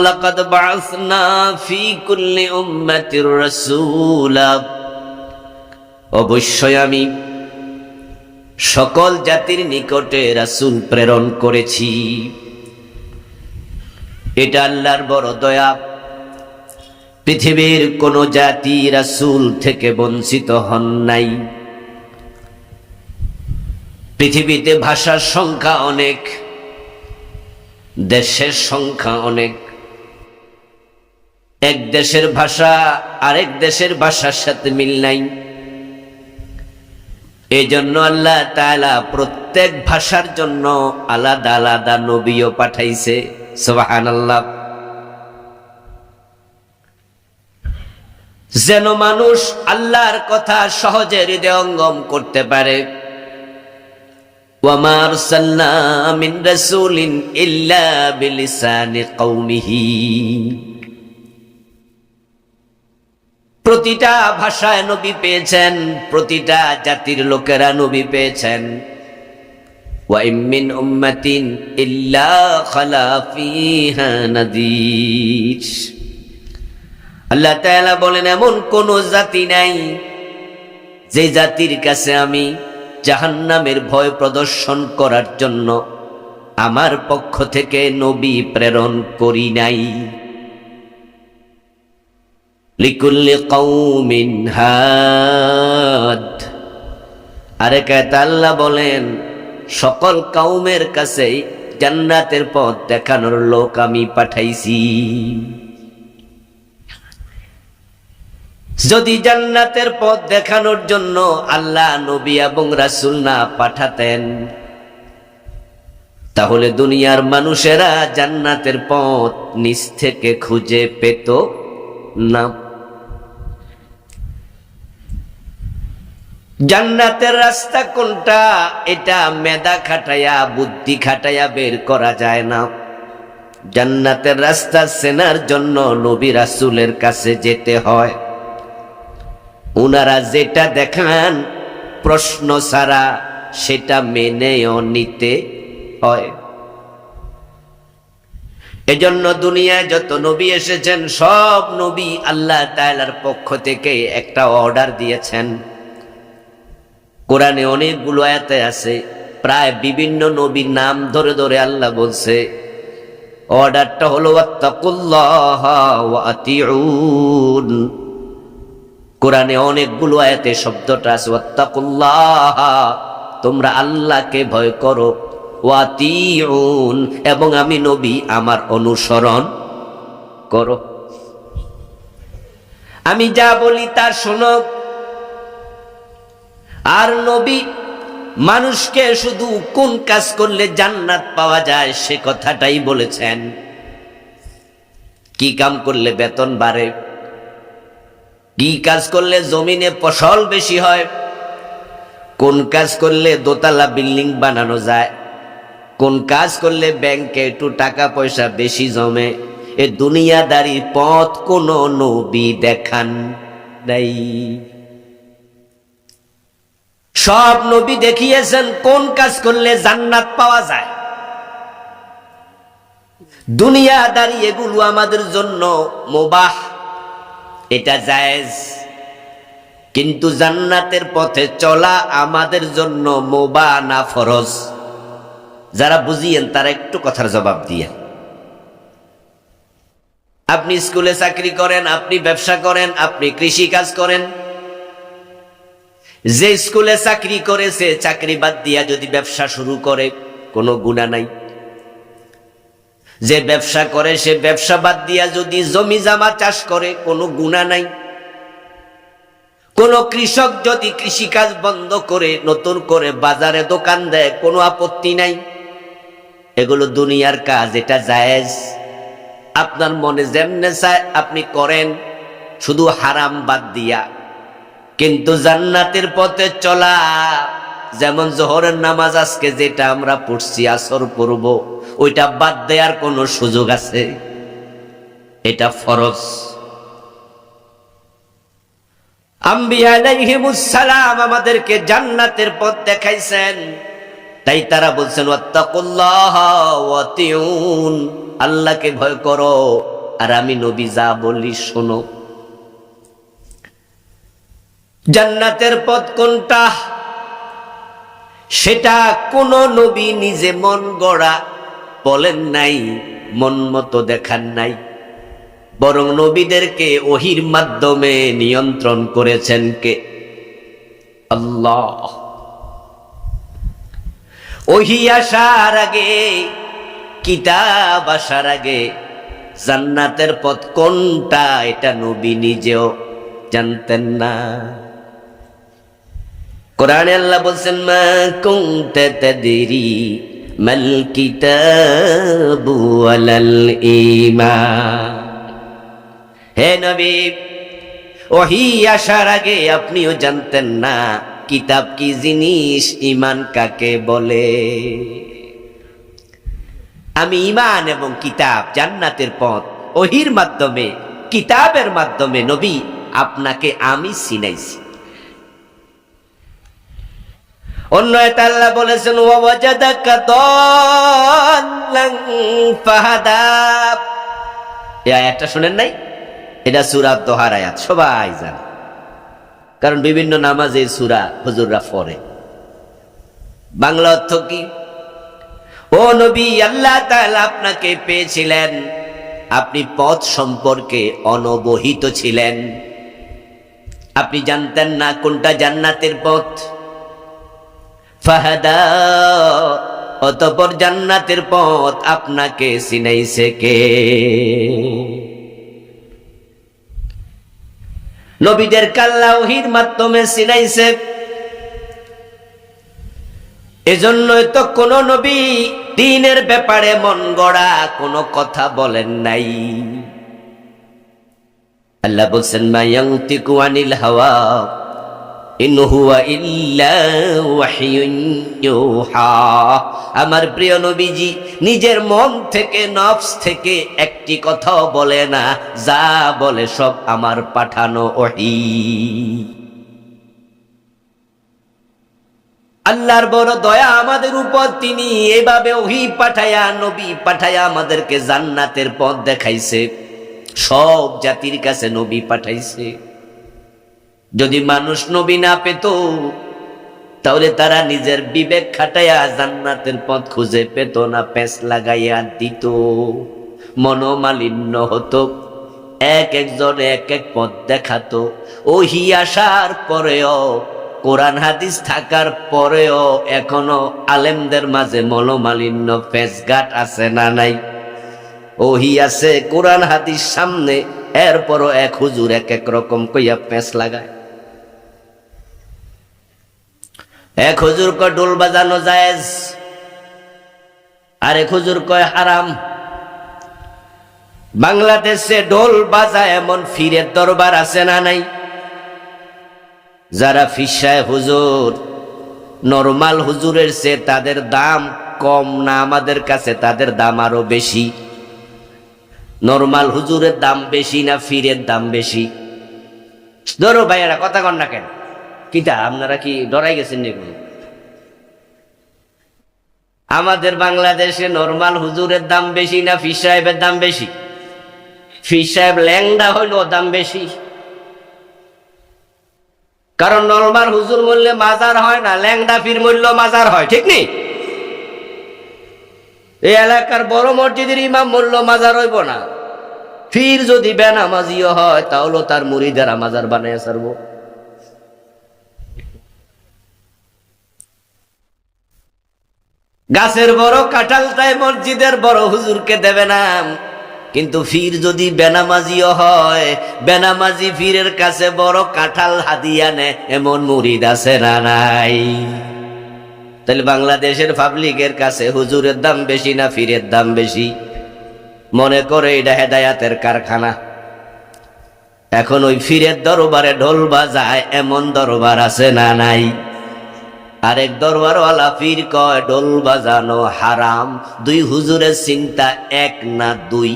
লাকাদ বা'আসনা ফি কুল্লি উম্মাতির রাসূলা, অবশ্যই আমি সকল জাতির নিকটে রাসূল প্রেরণ করেছি। এটা আল্লাহর বড় দয়া। পৃথিবীর কোন জাতি রাসূল থেকে বঞ্চিত হন নাই। পৃথিবীতে ভাষার সংখ্যা অনেক, দেশের সংখ্যা অনেক। এক দেশের ভাষা আরেক দেশের ভাষার সাথে মিল নাই। এই জন্য আল্লাহ তাআলা প্রত্যেক ভাষার জন্য আলাদা আলাদা নবীও পাঠাইছে। সুবহানাল্লাহ। যেন মানুষ আল্লাহর কথা সহজে হৃদয়ঙ্গম করতে পারে। ওয়ামা আরসালনা মিন রাসূলিন ইল্লা বিলিসানি কওমিহি, প্রতিটা ভাষায় নবী পেয়েছেন, প্রতিটা জাতির লোকেরা নবী পেয়েছেন। ওয়া ইম মিন উম্মাতিন ইল্লা খালা ফিহা নাযীর। আল্লাহ তাআলা বলেন, এমন কোন জাতি নাই যে জাতির কাছে আমি জাহান্নামের ভয় প্রদর্শন করার জন্য আমার পক্ষ থেকে নবী প্রেরণ করি নাই। লিকুল্লি কওমিন হাদ। আরেক আয়াতে আল্লাহ বলেন, সকল কওমের কাছে জান্নাতের পথ দেখানোর লোক আমি পাঠাইছি। যদি জান্নাতের পথ দেখানোর জন্য আল্লাহ নবী এবং রাসূল না পাঠাতেন, তাহলে দুনিয়ার মানুষেরা জান্নাতের পথ নিজ থেকে খুঁজে পেত না। জান্নাতের রাস্তা কোনটা, এটা মেধা খাটাইয়া বুদ্ধি খাটাইয়া বের করা যায় না। জান্নাতের রাস্তা চেনার জন্য নবী রাসূলের কাছে যেতে হয়। উনারা যেটা দেখান প্রশ্ন ছাড়া সেটা মেনেও নিতে হয়। এজন্য দুনিয়ায় যত নবী এসেছেন, সব নবী আল্লাহ তাআলার পক্ষ থেকে একটা অর্ডার দিয়েছেন। কোরআনে অনেকগুলো আয়াতে আছে, প্রায় বিভিন্ন নবীর নাম ধরে ধরে আল্লাহ বলছে। অর্ডারটা হলো ওয়াত্তাকুল্লাহ ওয়া আতিউন। কোরআনে অনেকগুলো আয়াতে শব্দটা আছে ওয়াত্তাকুল্লাহ, তোমরা আল্লাহকে ভয় করো, ওয়া আতিউন, এবং আমি নবী আমার অনুসরণ করো। আমি যা বলি তা শোনো। আর নবী মানুষকে শুধু কোন কাজ করলে জান্নাত পাওয়া যায় সে কথাটাই বলেছেন। কি কাম করলে বেতন বাড়ে, কি কাজ করলে জমিনে ফসল বেশি হয়, কোন কাজ করলে দোতলা বিল্ডিং বানানো যায়, কোন কাজ করলে ব্যাংকে একটু টাকা পয়সা বেশি জমে, এ দুনিয়াদারি পথ কোন নবী দেখান নাই। সব নবী দেখিয়েছেন কোন কাজ করলে জান্নাত পাওয়া যায়। দুনিয়াদারি এগুলো আমাদের জন্য মুবাহ, এটা জায়েজ, কিন্তু জান্নাতের পথে চলা আমাদের জন্য মুবাহ না ফরজ। যারা বুঝিয়েন তারা একটু কথার জবাব দিয়ে। আপনি স্কুলে চাকরি করেন, আপনি ব্যবসা করেন, আপনি কৃষি কাজ করেন। যে স্কুলে চাকরি করেছে চাকরি বাদ দিয়া যদি ব্যবসা শুরু করে কোনো গুনাহ নাই। যে ব্যবসা করে সে ব্যবসা বাদ দিয়া যদি জমি জামা চাষ করে কোনো গুনাহ নাই। কোন কৃষক যদি কৃষিকাজ বন্ধ করে নতুন করে বাজারে দোকান দেয় কোনো আপত্তি নাই। এগুলো দুনিয়ার কাজ, এটা জায়েজ। আপনার মনে যেমনে চায় আপনি করেন, শুধু হারাম বাদ দিয়া। কিন্তু জান্নাতের পথে চলা, যেমন জোহরের নামাজ আজকে যেটা আমরা পড়ছি, আসর পড়ব, ওইটা বাদ দেওয়ার কোনো সুযোগ আছে? এটা ফরজ। আম্বিয়া আলাইহিমুস সালাম আমাদেরকে জান্নাতের পথ দেখাইছেন, তাই তারা বলছেন ওয়াত্তাকুল্লাহ ওয়া আতিউন, আল্লাহকে ভয় করো, আর আমি নবী যা বলি শোনো। জান্নাতের পথ কোনটা সেটা কোন নবী নিজে মন গড়া বলেন নাই, মন মতো দেখান নাই, বরং নবীদেরকে ওহির মাধ্যমে নিয়ন্ত্রণ করেছেন কে? আল্লাহ। ওহি আসার আগে, কিতাব আসার আগে জান্নাতের পথ কোনটা এটা নবী নিজেও জানতেন না। কোরআনে আল্লাহ বলছেন, মা কুনতা তাদরি মাল কিতাবু ওয়ালাল ঈমান। হে নবী, ওহী আসার আগে আপনিও জানতেন না কিতাব কি জিনিস, ঈমান কাকে বলে। আমি ঈমান এবং কিতাব, জান্নাতের পথ, ওহির মাধ্যমে, কিতাবের মাধ্যমে নবী আপনাকে আমি চিনাইছি। অন্য একটা আল্লাহ বলেছেন, ওয়াজাদাকা দাল্লান ফাহাদা। এই আয়াতটা শুনেন নাই? এটা সূরা দোহার আয়াত, সবাই জানে, কারণ বিভিন্ন নামাজে সূরা হুজুররা পড়ে। বাংলা অর্থ কি? ও নবী, আল্লাহ তাআলা আপনাকে পেয়েছিলেন, আপনি পথ সম্পর্কে অনবহিত ছিলেন, আপনি জানতেন না কোনটা জান্নাতের পথ। ফাহাদা, অতঃপর জান্নাতের পথ আপনাকে চিনাইছে কে? নবীদের আল্লাহ ওহীর মাধ্যমে চিনাইছে। এজন্যই তো কোন নবী দ্বীনের ব্যাপারে মন গড়া কোনো কথা বলেন নাই। আল্লাহ বলছেন, মা ইয়ানতিকু আনিল হাওয়া ইন হুয়া ইল্লা ওয়াহয়ুন ইউহা। আমার প্রিয় নবীজি নিজের মন থেকে, নফস থেকে একটি কথাও বলে না, যা বলে সব আমার পাঠানো ওহী। আল্লাহর বড় দয়া আমাদের উপর, তিনি এভাবে ওহী পাঠায়া, নবী পাঠায়া আমাদেরকে জান্নাতের পথ দেখাইছে। সব জাতির কাছে নবী পাঠাইছে। যদি মানুষ নবী না পেত, তাহলে তারা নিজের বিবেক খাটাইয়া জান্নাতের পথ খুঁজে পেত না, পেঁচ লাগাইয়া দিত, মনোমালিন্য হতো, এক একজন এক এক পথ দেখাতো। ওহী আসার পরেও, কোরআন হাদিস থাকার পরেও এখনো আলেমদের মাঝে মনোমালিন্য, পেঁচঘাট আছে না নাই? ওহী আছে, কোরআন হাদিস সামনে, এরপরও এক হুজুর এক এক রকম কইয়া পেঁচ লাগায়। এক হুজুর কয় ঢোল বাজানো জায়েজ, আরেক হুজুর কয় হারাম। বাংলাদেশে ঢোল বাজায় এমন ফিরের দরবার আছে না নাই? যারা পীর সাহেব হুজুর, নরমাল হুজুরের চেয়ে তাদের দাম কম না? আমাদের কাছে তাদের দাম আরো বেশি। নরমাল হুজুরের দাম বেশি না ফিরের দাম বেশি? ধরো ভাইয়েরা, কথা কন না কেন? কিটা আপনারা কি ডরাই গেছেন নাকি? আমাদের বাংলাদেশে নরমাল হুজুরের দাম বেশি না পীর সাহেবের দাম বেশি? পীর সাহেব ল্যাংডা হইলেও দাম বেশি, কারণ নরমাল হুজুর মূল্যে মাজার হয় না, ল্যাংডা পীর মূল্য মাজার হয়, ঠিক নেই? এই এলাকার বড় মসজিদের ইমাম মূল্য মাজার হইব না। পীর যদি বেনামাজিও হয়, তাহলে তার মুরিদেরা মাজার বানাইয়া ছাড়বো। গাছের বড় কাঁঠাল তাই মসজিদের বড় হুজুরকে দেবে না, কিন্তু পীর যদি বেনামাজিও হয়, বেনামাজি পীরের কাছে বড় কাঁঠাল হাদিয়া নেয়, এমন মুরিদ আছে না নাই? তাহলে বাংলাদেশের পাবলিকের কাছে হুজুরের দাম বেশি না পীরের দাম বেশি? মনে করে এটা হেদায়াতের কারখানা। এখন ওই পীরের দরবারে ঢোল বাজায় এমন দরবার আছে না নাই? আরেক দরবারওয়ালা পীর কয় ঢোল বাজানো হারাম। দুই হুজুরের চিন্তা এক না দুই,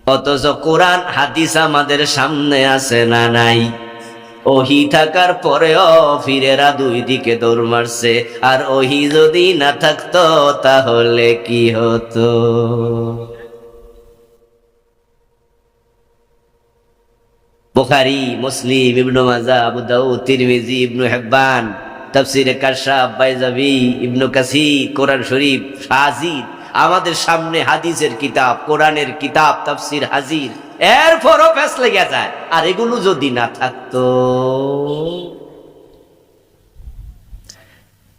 অথচ কোরআন হাদিস আমাদের সামনে আছে না নাই? ওহী থাকার পরেও পীরেরা দুই দিকে দৌড় মারছে। আর ওহী যদি না থাকতো তাহলে কি হতো? বুখারী, মুসলিম, ইবনে মাজাহ, আবু দাউদ, তিরমিজি, ইবনে হিব্বান, তাফসীরে কাশফ, বাইজাবি, ইবনে কাসির, কোরআন শরীফ হাজির আমাদের সামনে, হাদিসের কিতাব, কোরআনের কিতাব, তাফসীর হাজির, এরপরও ফেস লেগে যায়। আর এগুলো যদি না থাকতো,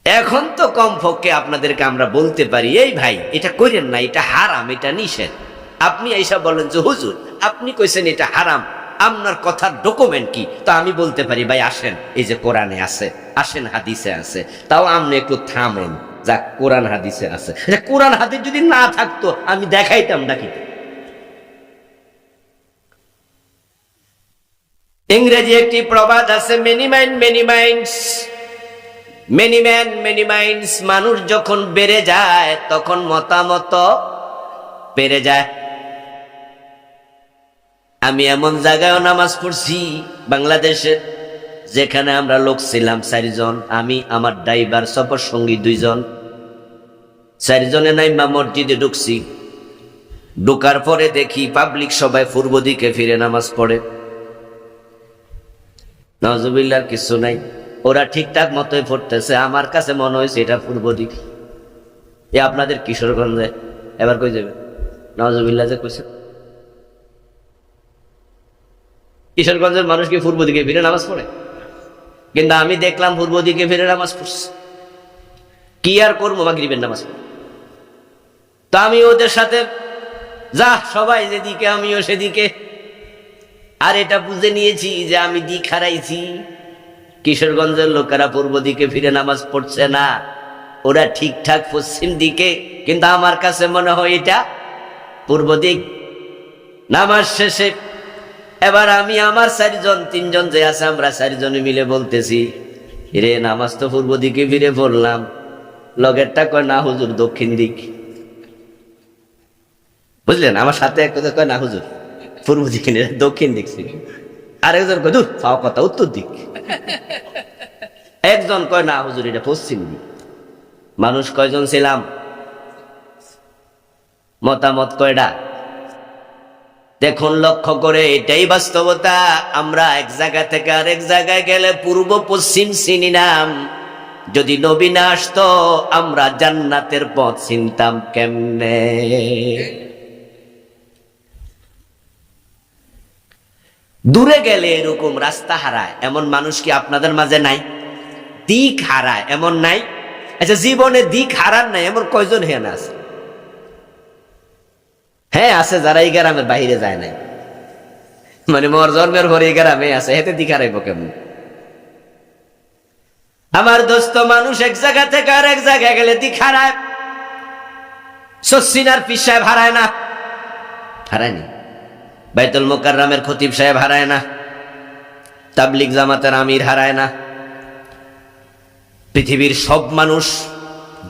এখন তো কমপক্ষে আপনাদেরকে আমরা বলতে পারি, এই ভাই এটা করেন না, এটা হারাম, এটা নিষেধ। আপনি এইসব বলেন যে হুজুর আপনি কইছেন এটা হারাম, আপনার কথার ডকুমেন্ট কি? তো আমি বলতে পারি ভাই আসেন, এই যে কোরআনে আছে, আসেন হাদিসে আছে। তাও আপনি একটু থামেন, যা কোরআন হাদিসে আছে। কোরআন হাদিস যদি না থাকতো আমি দেখাইতাম নাকি? ইংরেজি একটি প্রবাদ আছে, many mind many minds, many man many minds. মানুষ যখন বেড়ে যায় তখন মতামত বেড়ে যায়। আমি এমন জায়গায় নামাজ পড়ছি বাংলাদেশে, যেখানে আমরা লোক ছিলাম 4 জন, আমি, আমার ড্রাইভার, সফর সঙ্গী 2 জন। 4 জনে নাইমা মসজিদে ঢুকছি। ঢুকার পরে দেখি পাবলিক সবাই পূর্ব দিকে ফিরে নামাজ পড়ে। নাউজুবিল্লাহর কিছু নাই, ওরা ঠিকঠাক মতোই পড়তেছে। আমার কাছে মনে হয়েছে এটা পূর্ব দিক। এ আপনাদের কিশোরগঞ্জে এবার কই যাবে? নাউজুবিল্লাহ যে কইছে, কিশোরগঞ্জের মানুষ কি পূর্ব দিকে ফিরে নামাজ পড়ে? কিন্তু আমি দেখলাম পূর্ব দিকে ফিরে নামাজ পড়ছে। কি আর করবো, মাগরিবের নামাজ পড়ে। তো আমি ওদের সাথে, যা সবাই যেদিকে আমিও সেদিকে। আর এটা বুঝে নিয়েছি যে আমি দিক হারাইছি। কিশোরগঞ্জের লোকেরা পূর্ব দিকে ফিরে নামাজ পড়ছে না, ওরা ঠিকঠাক পশ্চিম দিকে। কিন্তু আমার কাছে মনে হয় এটা পূর্ব দিক। নামাজ শেষে এবার আমি, আমার 4 জন, 3 জন যে আছে, আমরা 4 জনে মিলে বলতেছি, রে নামাজ তো পূর্ব দিকে ফিরে পড়লাম। লগেরটা কয় না হুজুর দক্ষিণ দিক। বুঝলেন? আমার সাথে এক কথা কয় না হুজুর পূর্ব দিকে দক্ষিণ দিক ছিল। আরেকজন কয় দূর পাওয়া কথা উত্তর দিক। একজন কয় না হুজুর এটা পশ্চিম দিক। মানুষ কয়জন ছিলাম? মতামত কয়টা? দেখুন লক্ষ্য করে, এটাই বাস্তবতা। আমরা এক জায়গা থেকে আরেক জায়গায় গেলে পূর্ব পশ্চিম চিনি নাম। যদি নবী না আসতো আমরা জান্নাতের পথ চিনতাম কেমনে? দূরে গেলে এরকম রাস্তা হারায় এমন মানুষ কি আপনাদের মাঝে নাই? দিক হারায় এমন নাই? আচ্ছা, জীবনে দিক হারান নাই এমন কয়জন হেন আছে? হ্যাঁ আছে, যারা এই গ্রামের বাহিরে যায় নাই, মানে মোর জন্মের পরে এই গ্রামে আছে, হেতে দিক হারাইব কেমন? আমার দোস্ত, মানুষ এক জায়গা থেকে আর এক জায়গায় গেলে দিক হারায়। সসিনার পীর সাহেব হারায় না? হারায়নি। বাইতুল মুকাররমের খতিব সাহেব হারায় না? তাবলিগ জামাতের আমির হারায় না? পৃথিবীর সব মানুষ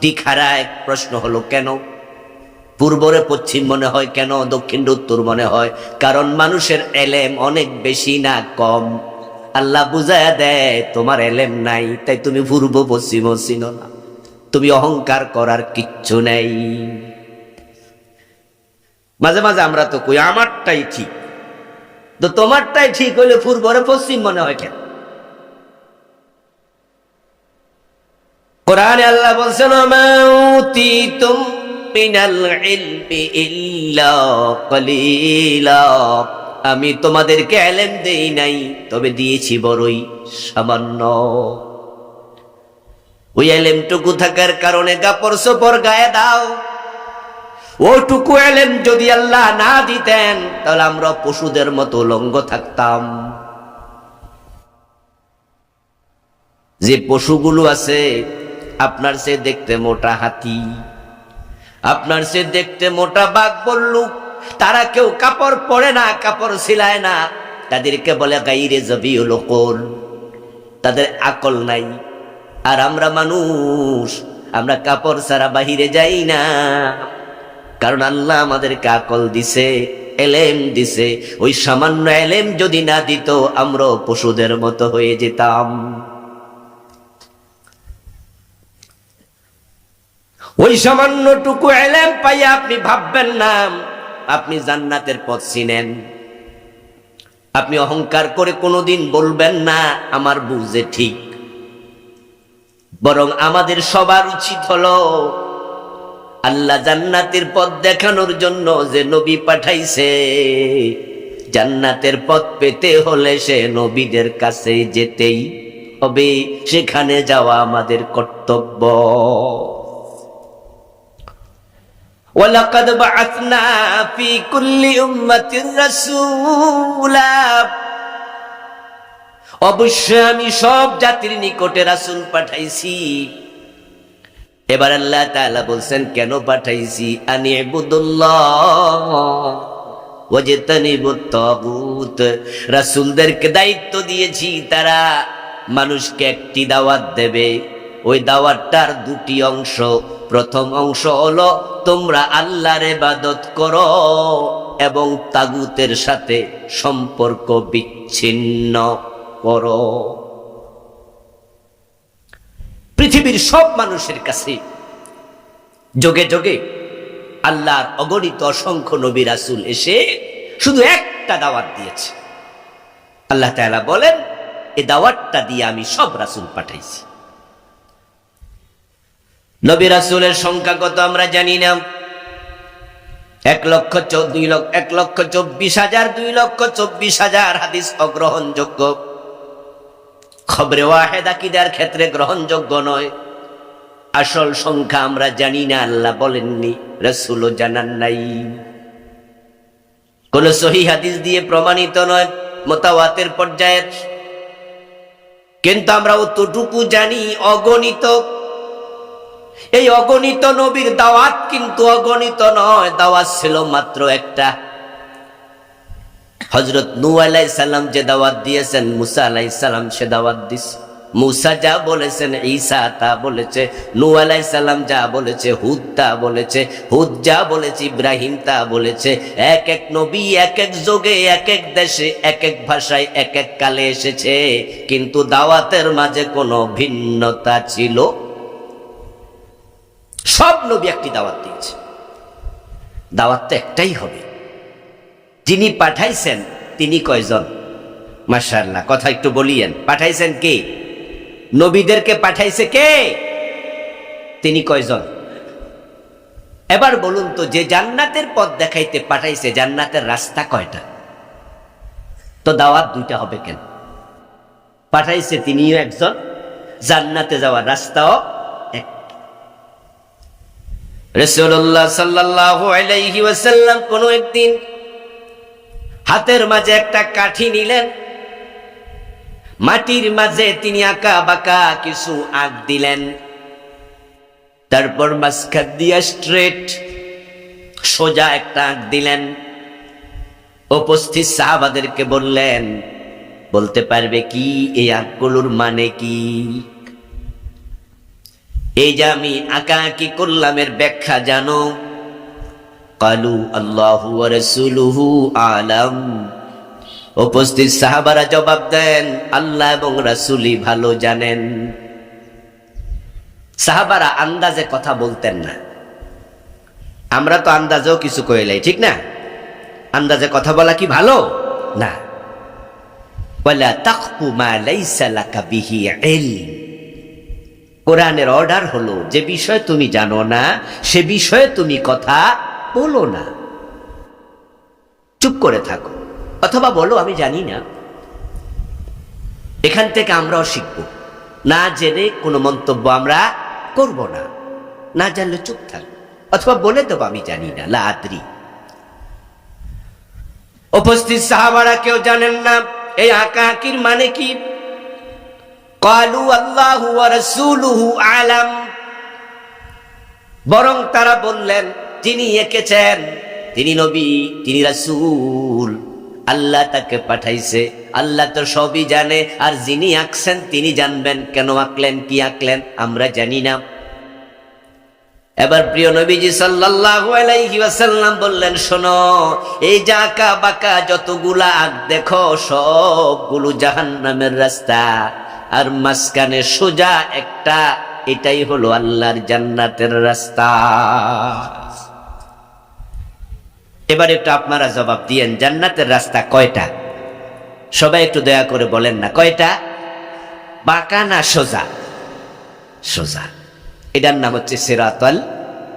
দিক হারায়। প্রশ্ন হলো কেন? পূর্বরে পশ্চিম মনে হয় কেন, দক্ষিণ উত্তর মনে হয়? কারণ মানুষের এলেম অনেক বেশি না কম। আল্লাহ বুঝায়া দেয় তোমার এলেম নাই, তাই তুমি পূর্ব পশ্চিমও চিনো না, তুমি অহংকার করার কিচ্ছু নেই। মাঝে মাঝে আমরা তো কই আমারটাই ঠিক, তো তোমারটাই ঠিক হইলে পূর্বরে পশ্চিম মনে হয় কেন? কোরআনে আল্লাহ বলছেন, মা উতিতুম মিনাল ইলমি ইল্লা কলিলা, আমি তোমাদেরকে ইলম দেই নাই, তবে দিয়েছি বড়ই সামান্য। ওই ইলমটুকু থাকার কারণে কাপড় চোপড় গায়ে দাও। ওটুকু ইলম যদি আল্লাহ না দিতেন তাহলে আমরা পশুদের মতো লঙ্গ থাকতাম। যে পশুগুলো আছে, আপনার সে দেখতে মোটা হাতি, আপনার সে দেখতে মোটা বাঘ বল্লুক, তারা কেউ কাপড় পরে না, কাপড় সিলায় না, তাদেরকে বলে গাইরে জবিউল উকুল, তাদের আকল নাই। আর আমরা মানুষ, আমরা কাপড় ছাড়া বাহিরে যাই না, কারণ আল্লাহ আমাদেরকে আকল দিছে, এলেম দিছে। ওই সামান্য এলেম যদি না দিত আমরা পশুদের মতো হয়ে যেতাম। ওই সামান্যটুকু এলেম পাইয়া আপনি ভাববেন না আপনি জান্নাতের পথ চিনেন। আপনি অহংকার করে কোনোদিন বলবেন না আমার বুঝে ঠিক, বরং আমাদের সবার উচিত হলো আল্লাহ জান্নাতের পথ দেখানোর জন্য যে নবী পাঠাইছে, জান্নাতের পথ পেতে হলে সে নবীদের কাছে যেতেই হবে, সেখানে যাওয়া আমাদের কর্তব্য। ওয়ালাকাদ বাআসনা ফি কুল্লি উম্মাতির রাসূলা, অবশ্যই আমি সব জাতির নিকটে রাসূল পাঠাইছি। এবার আল্লাহ তাআলা বলছেন কেন পাঠাইছি, আনিবুদুল্লাহ ওয়াজতানিবুত তাগুত। রাসূলদেরকে দায়িত্ব দিয়েছি, তারা মানুষকে একটি দাওয়াত দেবে। ওই দাওয়াতটার দুটি অংশ। প্রথম অংশ হলো তোমরা আল্লাহর ইবাদত করো এবং তাগুতের সাথে সম্পর্ক বিচ্ছিন্ন করো। পৃথিবীর সব মানুষের কাছে যোগে যোগে আল্লাহর অগণিত অসংখ্য নবী রাসূল এসে শুধু একটা দাওয়াত দিয়েছে। আল্লাহ তাআলা বলেন এই দাওয়াতটা দিয়ে আমি সব রাসূল পাঠাইছি। নবী রাসূলের সংখ্যা কত আমরা জানি না। 1,24,000 2,24,000 হাদিস অগ্রহণযোগ্য। খবরে ওয়াহিদ আকীদার ক্ষেত্রে গ্রহণযোগ্য নয়। আসল সংখ্যা আমরা জানি না, আল্লাহ বলেননি, রাসূলও জানান নাই। কোন সহিহ হাদিস দিয়ে প্রমাণিত নয়, মুতাওয়াতির পর্যায়ের। কিন্তু আমরা অতটুকু জানি অগণিত। এই অগণিত নবীর দাওয়াত কিন্তু অগণিত নয়, দাওয়াত ছিল মাত্র একটা। হযরত নূহ আলাইহিস সালাম যে দাওয়াত দিয়েছেন, মুসা আলাইহিস সালাম সে দাওয়াত দিয়েছে। মুসা যা বলেছেন ঈসা তা বলেছে, নূহ আলাইহিস সালাম যা বলেছে হুদ তা বলেছে, হুদ যা বলেছে ইব্রাহিম তা বলেছে। এক এক নবী এক এক যুগে এক এক দেশে এক এক ভাষায় এক এক কালে এসেছে, কিন্তু দাওয়াতের মাঝে কোনো ভিন্নতা ছিল। সব নবী একটি দাওয়াত দিয়েছে, দাওয়াত তো একটাই হবে। যিনি পাঠাইছেন তিনি কয়জন? মাশাআল্লাহ, কথা একটু বলিয়েন। পাঠাইছেন কে? নবীদেরকে পাঠাইছে কে? তিনি কয়জন? এবার বলুন তো, যে জান্নাতের পথ দেখাইতে পাঠাইছে, জান্নাতের রাস্তা কয়টা? তো দাওয়াত দুইটা হবে কেন? পাঠাইছে তিনিও একজন, জান্নাতে যাওয়ার রাস্তাও এক। রাসূলুল্লাহ সাল্লাল্লাহু আলাইহি ওয়াসাল্লাম কোন একদিন হাতের মাঝে একটা কাঠি নিলেন, মাটির মাঝে তিনি আঁকা বাঁকা কিছু আঁক দিলেন, তারপর মাঝখান দিয়া স্ট্রেট সোজা একটা আঁক দিলেন। উপস্থিত সাহাবাদেরকে বললেন, বলতে পারবে কি এই আঁকগুলোর মানে কি? এই যে আমি আঁকাআঁকি করলাম এর ব্যাখ্যা জানো? কালু আল্লাহু ওয়া রাসূলুহু আলাম। উপস্থিত সাহাবারা জবাব দেন, আল্লাহ এবং রাসূলই ভালো জানেন। সাহাবারা আন্দাজে কথা বলতেন না। আমরা তো আন্দাজেও কিছু কইলাই, ঠিক না? আন্দাজে কথা বলা কি ভালো? না। ওয়ালা তাকফু মা লাইসা লাকা বিহি ইলম। কোরআনের অর্ডার হলো, যে বিষয় তুমি জানো না সে বিষয়ে তুমি কথা বলো না, চুপ করে থাকো, অথবা বলো আমি জানি না। এখান থেকে আমরাও শিখব, না জেনে কোনো মন্তব্য আমরা করব না, না জানলে চুপ থাকবো, অথবা বলে দেবো আমি জানি না, লা আদরি। উপস্থিত সাহাবারা কেউ জানেন না এই আঁকাআঁকির মানে কি। কালু আল্লাহু ওয়া রাসূলুহু আলাম। বরং তারা বললেন, যিনি এঁকেছেন তিনি নবী, তিনি রাসূল, আল্লাহ তাকে পাঠাইছে, আল্লাহ তো সবই জানে। আর যিনি আঁকছেন তিনি জানবেন কেন আঁকলেন, কি আঁকলেন আমরা জানি না। এবার প্রিয় নবীজি সাল্লাল্লাহু আলাইহি ওয়াসাল্লাম বললেন, শোনো, এই যে আঁকা বাঁকা যতগুলা আঁক দেখো সবগুলো জাহান্নামের রাস্তা, আর মাঝখানে সোজা একটা, এটাই হলো আল্লাহর জান্নাতের রাস্তা। এবার একটু আপনারা জবাব দিয়েন, জান্নাতের রাস্তা কয়টা? সবাই একটু দয়া করে বলেন না, কয়টা? বাঁকা না সোজা? সোজা। এটার নাম হচ্ছে সিরাতাল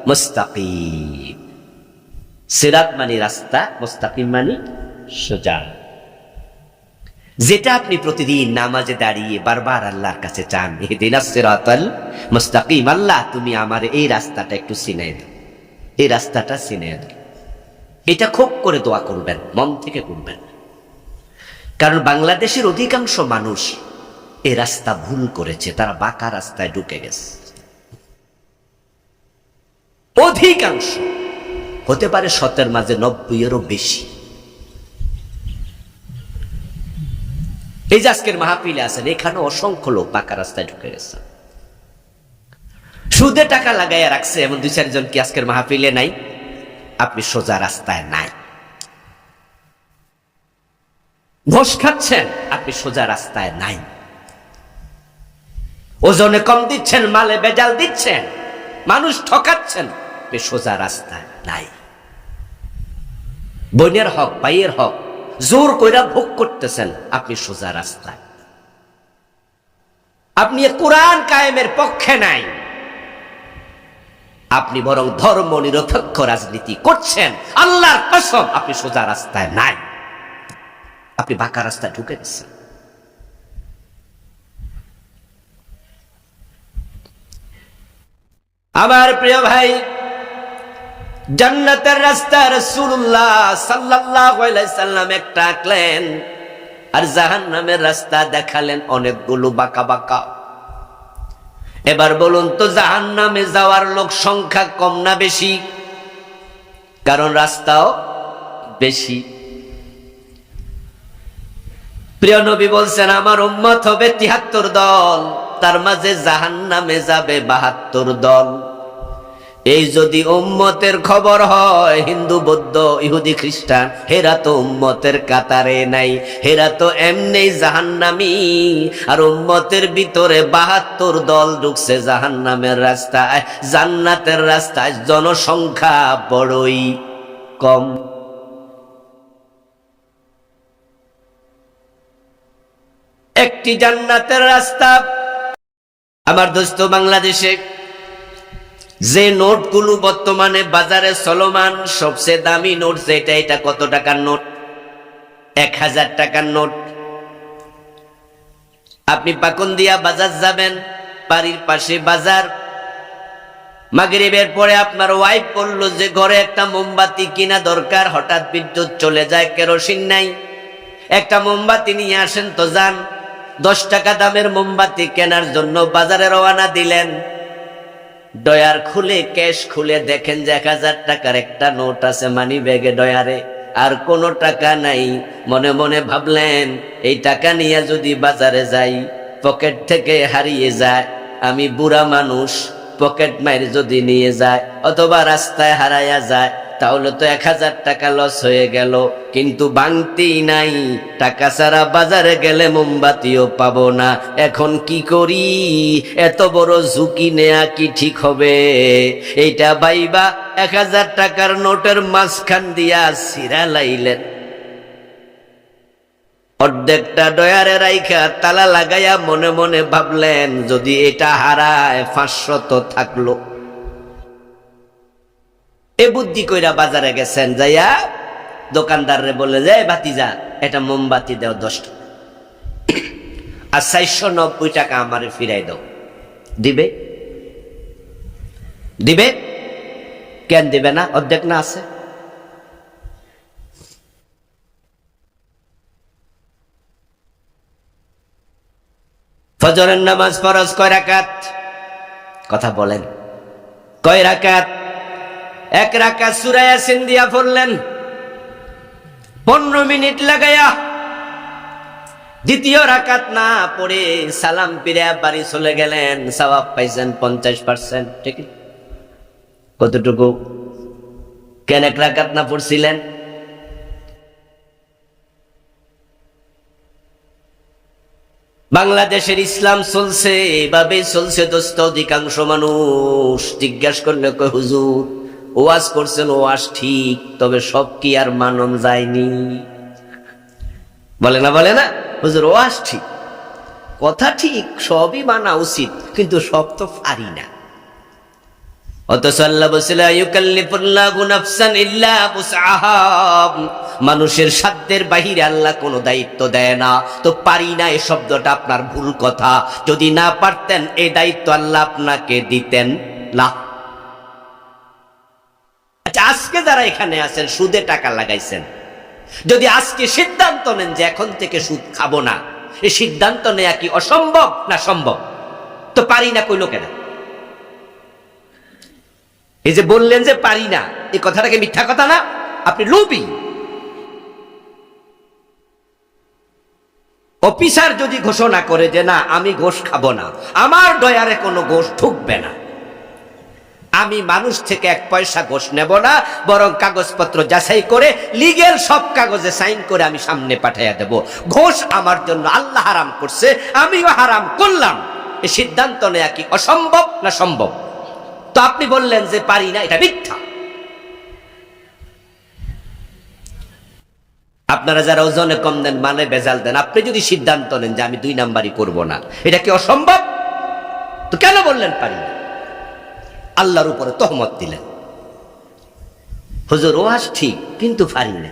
মুস্তাকিম। সিরাত মানে রাস্তা, মুস্তাকিম মানে সোজা। যেটা আপনি প্রতিদিন নামাজে দাঁড়িয়ে বারবার আল্লাহর কাছে চান, ইহদিনাস সিরাতাল মুস্তাকিম, আল্লাহ তুমি আমার এই রাস্তাটা একটু চিনিয়ে দাও, এই রাস্তাটা চিনিয়ে দাও। এটা খুব করে দোয়া করবেন, মন থেকে করবেন। কারণ বাংলাদেশের অধিকাংশ মানুষ এই রাস্তা ভুল করেছে, তারা বাঁকা রাস্তায় ঢুকে গেছে। অধিকাংশ, হতে পারে 100-এর মাঝে 90-এরও বেশি। এই যে আজকের মাহফিলে আছেন, এখানে অসংখ্য লোক বাঁকা রাস্তায় ঢুকে গেছে। সুদে টাকা লাগাইয়া রাখছে এমন 2-4 জন কি আজকের মাহফিলে নাই? আপনি সোজা রাস্তায় নাই। ঘোষ খাচ্ছেন, আপনি সোজা রাস্তায় নাই। ওজনে কম দিচ্ছেন, মালে বেজাল দিচ্ছেন, মানুষ ঠকাচ্ছেন, আপনি সোজা রাস্তায় নাই। বোনের হক, ভাইয়ের হক জোর কইরা ভোগ করতেছেন, আপনি সোজা রাস্তায়। আপনি কোরআন কায়েমের পক্ষে নাই, আপনি বরং ধর্ম নিরপেক্ষ রাজনীতি করছেন। আল্লাহর কসম, আপনি সোজা রাস্তায় নাই, আপনি বাঁকা রাস্তায় ঢুকে গেছেন। আমার প্রিয় ভাই, জান্নাতের রাস্তা রাসূলুল্লাহ সাল্লাল্লাহু আলাইহি সাল্লাম একটা আঁকলেন, আর জাহান্নামের রাস্তা দেখালেন অনেকগুলো বাঁকা বাঁকা। এবার বলুন তো, জাহান্নামে যাওয়ার লোক সংখ্যা কম না বেশি? কারণ রাস্তাও বেশি। প্রিয় নবী বলছেন, আমার উম্মত হবে 73 দল, তার মাঝে জাহান্নামে যাবে 72 দল। এই যদি উম্মতের খবর হয়, হিন্দু বৌদ্ধ ইহুদি খ্রিস্টান হেরা তো উম্মতের কাতারে নাই, হেরা তো এমনি জাহান্নামী। আর উম্মতের ভিতরে 72 দল ঢুকছে জাহান্নামের রাস্তায়। জান্নাতের রাস্তায় জনসংখ্যা বড়ই কম। একটি জান্নাতের রাস্তা। আমার দোস্ত, বাংলাদেশে যে নোটগুলো বর্তমানে বাজারে চলমান, সবচেয়ে দামি নোট যেটা, এটা কত টাকার নোট? 1000 টাকার নোট। আপনি পাকুন্দিয়া বাজার যাবেন, বাড়ির পাশে বাজার, মাগরিবের পরে আপনার ওয়াইফ বললো যে ঘরে একটা মোমবাতি কিনা দরকার, হঠাৎ বিদ্যুৎ চলে যায়, কেরোসিন নাই, একটা মোমবাতি নিয়ে আসেন তো। যান 10 টাকা দামের মোমবাতি কেনার জন্য বাজারে রওনা দিলেন। ডয়ার খুলে, ক্যাশ খুলে দেখেন যে 1000 টাকার একটা নোট আছে মানি ব্যাগে, ডয়ারে আর কোনো টাকা নাই। মনে মনে ভাবলেন, এই টাকা নিয়ে যদি বাজারে যাই, পকেট থেকে হারিয়ে যায়, আমি বুড়া মানুষ, পকেট মাইর যদি নিয়ে যায় অথবা রাস্তায় হারাইয়া যায়, তাহলে তো 1000 টাকা লস হয়ে গেল। কিন্তু বাংতেই নাই, টাকা ছাড়া বাজারে গেলে মোমবাতিও পাবো না। এখন কি করি? এত বড় ঝুঁকি নেয়া কি ঠিক হবে? এইটা ভাইবা 1000 টাকার নোটের মাঝখান দিয়া ছিঁড়া লাইলেন, অর্ধেকটা ডয়ারে রাইখা তালা লাগাইয়া মনে মনে ভাবলেন, যদি এটা হারায় 500 তো থাকলো। এ বুদ্ধি কইরা বাজারে গেছেন, যাইয়া দোকানদাররে বলে, যে ভাতিজা এটা মোমবাতি দাও 10 টাকা, আর 490 টাকা আমারে ফিরাই দাও। দিবে? দিবে? কেন দিবে না? অর্ধেক না আছে। ফজরের নামাজ ফরজ কয় রাকাত? কথা বলেন, কয় রাকাত? 1 রাকাত সূরা ইয়াসিন দিয়া পড়লেন 15 মিনিট লাগাইয়া। দ্বিতীয় রাকাত না পড়ে সালাম ফিরে বাড়ি চলে গেলেন, সওয়াব পাইছেন 50%। ঠিক কতটুকু? কেন 1 রাকাত না পড়ছিলেন? বাংলাদেশের ইসলাম চলছে এভাবে চলছে দোস্ত। অধিকাংশ মানুষ জিজ্ঞাসা করলে কয়, হুজুর ওয়াজ করছেন, ওয়াজ ঠিক, তবে সব কি আর মানন যায়নি? বলে না বলে না হুজুর ওয়াজ ঠিক, কথা ঠিক, সবই মানা উচিত, কিন্তু সব তো পারি না। অথচ আল্লাহ বলেছিল ইউকাল্লিফুল্লাহু নাফসান ইল্লা বুসআহা, মানুষের সাধ্যের বাহিরে আল্লাহ কোনো দায়িত্ব দেয় না। তো পারি না এই শব্দটা আপনার ভুল কথা। যদি না পারতেন এই দায়িত্ব আল্লাহ আপনাকে দিতেন না। আচ্ছা, আজকে যারা এখানে আছেন সুদে টাকা লাগাইছেন, যদি আজকে সিদ্ধান্ত নেন যে এখন থেকে সুদ খাবো না, এই সিদ্ধান্ত নেয়া কি অসম্ভব না সম্ভব? তো পারি না কইলো কেন? এই যে বললেন যে পারি না, এই কথাটা কি মিথ্যা কথা না? আপনি লোভী। অফিসার যদি ঘোষণা করে যে না আমি ঘোষ খাবো না, আমার ডয়ারে কোনো ঘোষ ঢুকবে না, আমি মানুষ থেকে 1 পয়সা ঘোষ নেব না, বরং কাগজপত্র যাচাই করে লিগেল সব কাগজে সাইন করে আমি সামনে পাঠাইয়া দেব। ঘোষ আমার জন্য আল্লাহ হারাম করছে, আমিও হারাম করলাম। এই সিদ্ধান্ত নেয়া কি অসম্ভব না সম্ভব? তো আপনি বললেন যে পারি না, এটা মিথ্যা। আপনারা যারা ওজনে কম দেন, মানে বেজাল দেন, আপনি যদি সিদ্ধান্ত নেন যে আমি 2 নাম্বারই করব না, এটা কি অসম্ভব? তো কেন বললেন পারি না? আল্লাহর উপরে তহমত দিলেন। হুজুর ওয়াজ ঠিক, কিন্তু পারি না।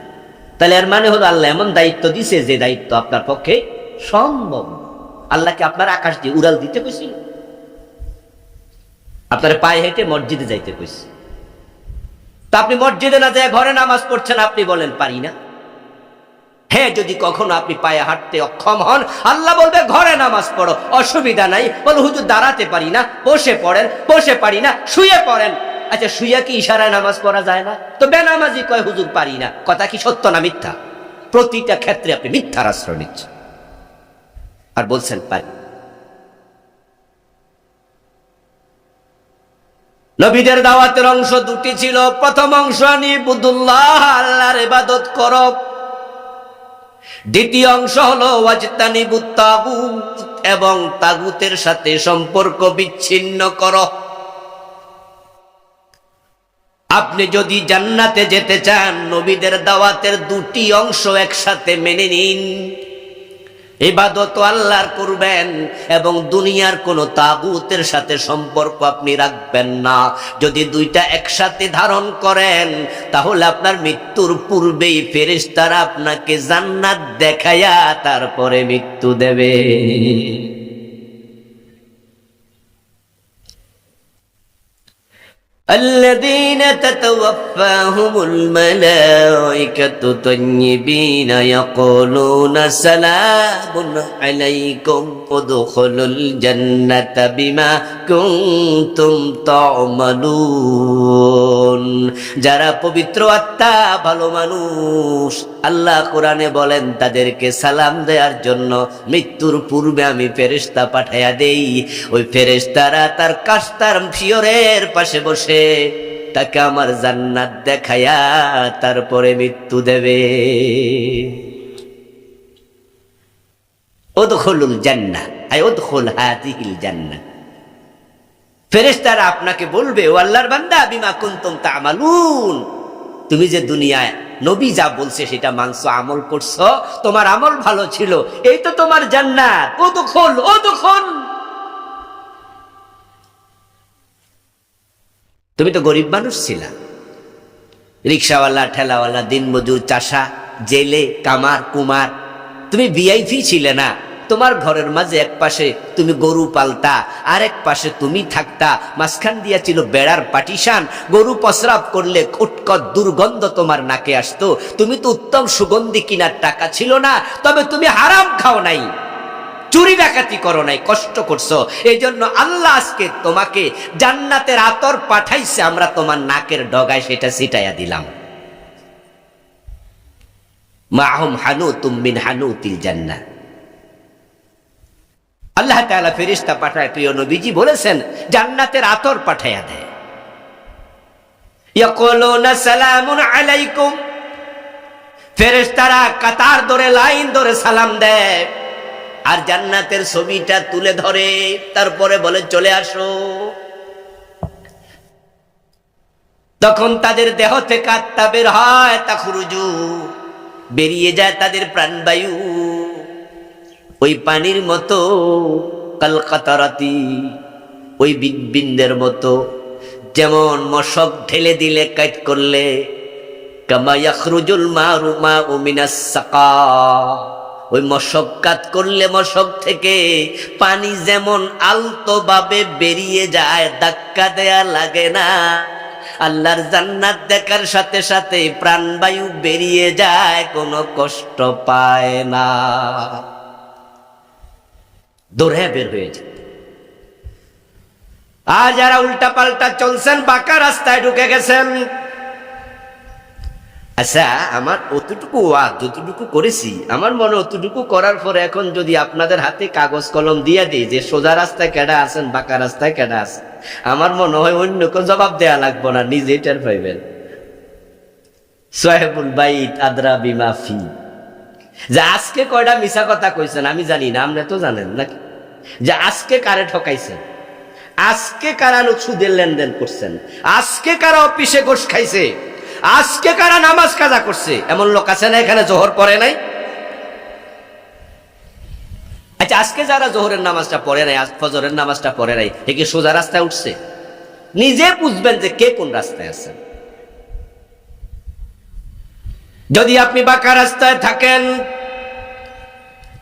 তাহলে এর মানে হলো আল্লাহ এমন দায়িত্ব দিছে যে দায়িত্ব আপনার পক্ষে সম্ভব। আল্লাহকে আপনার আকাশ দিয়ে উড়াল দিতে কইছিল? আপনার পায়ে হেঁটে মসজিদে যাইতে কইছে। তা আপনি মসজিদে না যায় ঘরে নামাজ পড়ছেন, আপনি বলেন পারি না? হ্যাঁ, যদি কখনো আপনি পায়ে হাঁটতে অক্ষম হন, আল্লাহ বলবে ঘরে নামাজ পড়ো, অসুবিধা নাই। বল হুজুর দাঁড়াতে পারি না, বসে পড়েন। বসে পারি না, শুয়ে পড়েন। আচ্ছা, শুয়ে কি ইশারায় নামাজ পড়া যায় না? তো বেনামাজি কয় হুজুর পারি না, কথা কি সত্য না মিথ্যা? প্রতিটা ক্ষেত্রে আপনি মিথ্যার আশ্রয় নিচ্ছেন আর বলছেন পারি। নবীদের দাওয়াতের অংশ 2টি ছিল। প্রথম অংশ নিবুদুল্লাহ, আল্লাহর ইবাদত করো। দ্বিতীয় অংশ হলো ওয়াজতানিবুত তাগুত, এবং তাগুতের সাথে সম্পর্ক বিচ্ছিন্ন করো। আপনি যদি জান্নাতে যেতে চান, নবীদের দাওয়াতের 2টি অংশ একসাথে মেনে নিন। ইবাদত আল্লাহর করবেন এবং দুনিয়ার কোন তাগুতের সাথে সম্পর্ক আপনি রাখবেন না। যদি 2টা একসাথে ধারণ করেন, তাহলে আপনার মৃত্যুর পূর্বেই ফেরেশতারা আপনাকে জান্নাত দেখায়া তারপরে মৃত্যু দেবে। الذين تتوفاهم الملائكة طيبين يقولون سلام عليكم ادخلوا الجنة بما كنتم تعملون। যারা পবিত্র আত্মা, ভালো মানুষ, আল্লাহ কোরআনে বলেন তাদেরকে সালাম দেওয়ার জন্য মৃত্যুর পূর্বে আমি ফেরেশতা পাঠাইয়া দেই। ওই ফেরেশতারা তার কাস্তার ফিয়রের পাশে বসে তাকে আমার জান্নাত দেখায়া তারপরে মৃত্যু দেবে। উদখুলুল জান্নাহ, আই উদখুল হাযিহিল জান্নাহ। ফেরেশতারা আপনাকে বলবে, ও আল্লাহর বান্দা, বিমা কুনতুম তা'মালুন, তুমি যে দুনিয়ায় নবী যা বলছে সেটা মানছো, আমল করছো, তোমার আমল ভালো ছিল, এই তো তোমার জান্নাত। উদখুল উদখুল। তুমি তো গরিব মানুষ ছিলা, রিকশাওয়ালা, ঠেলাওয়ালা, দিনমজুর, চাষা, জেলে, কামার, কুমার। তুমি ভিআইপি ছিলে না। তোমার ঘরের মাঝে এক পাশে তুমি গরু পালতা, আর এক পাশে তুমি থাকতা, মাঝখান দিয়া ছিল বেড়ার পাটিশান। গরু প্রস্রাব করলে খুটকট দুর্গন্ধ তোমার নাকে আসতো। তুমি তো উত্তম সুগন্ধি কিনার টাকা ছিল না, তবে তুমি হারাম খাও নাই, চুরি ডাকাতি করো নাই, কষ্ট করছো। এই জন্য আল্লাহ আজকে তোমাকে জান্নাতের আতর পাঠাইছে, আমরা তোমার নাকের ডগায় সেটা ছিটাইয়া দিলাম। মাহুম হানুতুম মিন হানুতিল জান্নাহ। আল্লাহ তাআলা ফেরেশতা পাঠায়, প্রিয় নবীজি বলেছেন জান্নাতের আতর পাঠাইয়া দেয়। ইয়াকুলুনা সালামুন আলাইকুম, ফেরেশতারা কাতার ধরে, লাইন ধরে সালাম দেয়, আর জান্নাতের ছবিটা তুলে ধরে, তারপরে বলে চলে আসো। তখন তাদের দেহ থেকে আত্মা বের হয়, তাখরুজু, বেরিয়ে যায় তাদের প্রাণবায়ু ওই পানির মতো, কালকাতারাতি, ওই বিন্দুর মতো। যেমন মশক ঢেলে দিলে কাট করলে, কামা ইয়াখরুজুল মাউ মিনাস সাকা, ওই মশক কাট করলে মশক থেকে পানি যেমন আলতো ভাবে বেরিয়ে যায়, ধাক্কা দেয়া লাগে না। আল্লাহর জান্নাত দেখার সাথে সাথে প্রাণবায়ু বেরিয়ে যায়, কোনো কষ্ট পায় না, দৌড়ে বের হয়ে যায়। আর যারা উল্টা পাল্টা চলছেন, বাঁকা রাস্তায় ঢুকে গেছেন, আচ্ছা আমার অতটুকু যতটুকু করেছি, আমার মনে অতটুকু করার পরে এখন যদি আপনাদের হাতে কাগজ কলম দিয়ে দিই যে সোজা রাস্তায় কেডা আছেন, বাঁকা রাস্তায় কেডা আছেন, আমার মনে হয় অন্য কেউ জবাব দেয়া লাগবো না, নিজেই টের পাইবেন। সাহেবুল বাইত আদরা বিমা ফি, যে আজকে কয়টা মিছা কথা কইছেন আমি জানি না, আপনি তো জানেন নাকি, যে আজকে কারে ঠকাইছেন, আজকে কারা সুদের লেনদেন করছেন, আজকে কারা অফিসে ঘোষ খাইছে, আজকে কারা নামাজ কাজা করছে। এমন লোক আছে না এখানে জোহর পড়ে নাই? আচ্ছা আজকে যারা জোহরের নামাজটা পড়ে নাই, আজ ফজরের নামাজটা পড়ে নাই, এ কি সোজা রাস্তায় উঠছে? নিজে বুঝবেন যে কে কোন রাস্তায় আছেন। যদি আপনি বাঁকা রাস্তায় থাকেন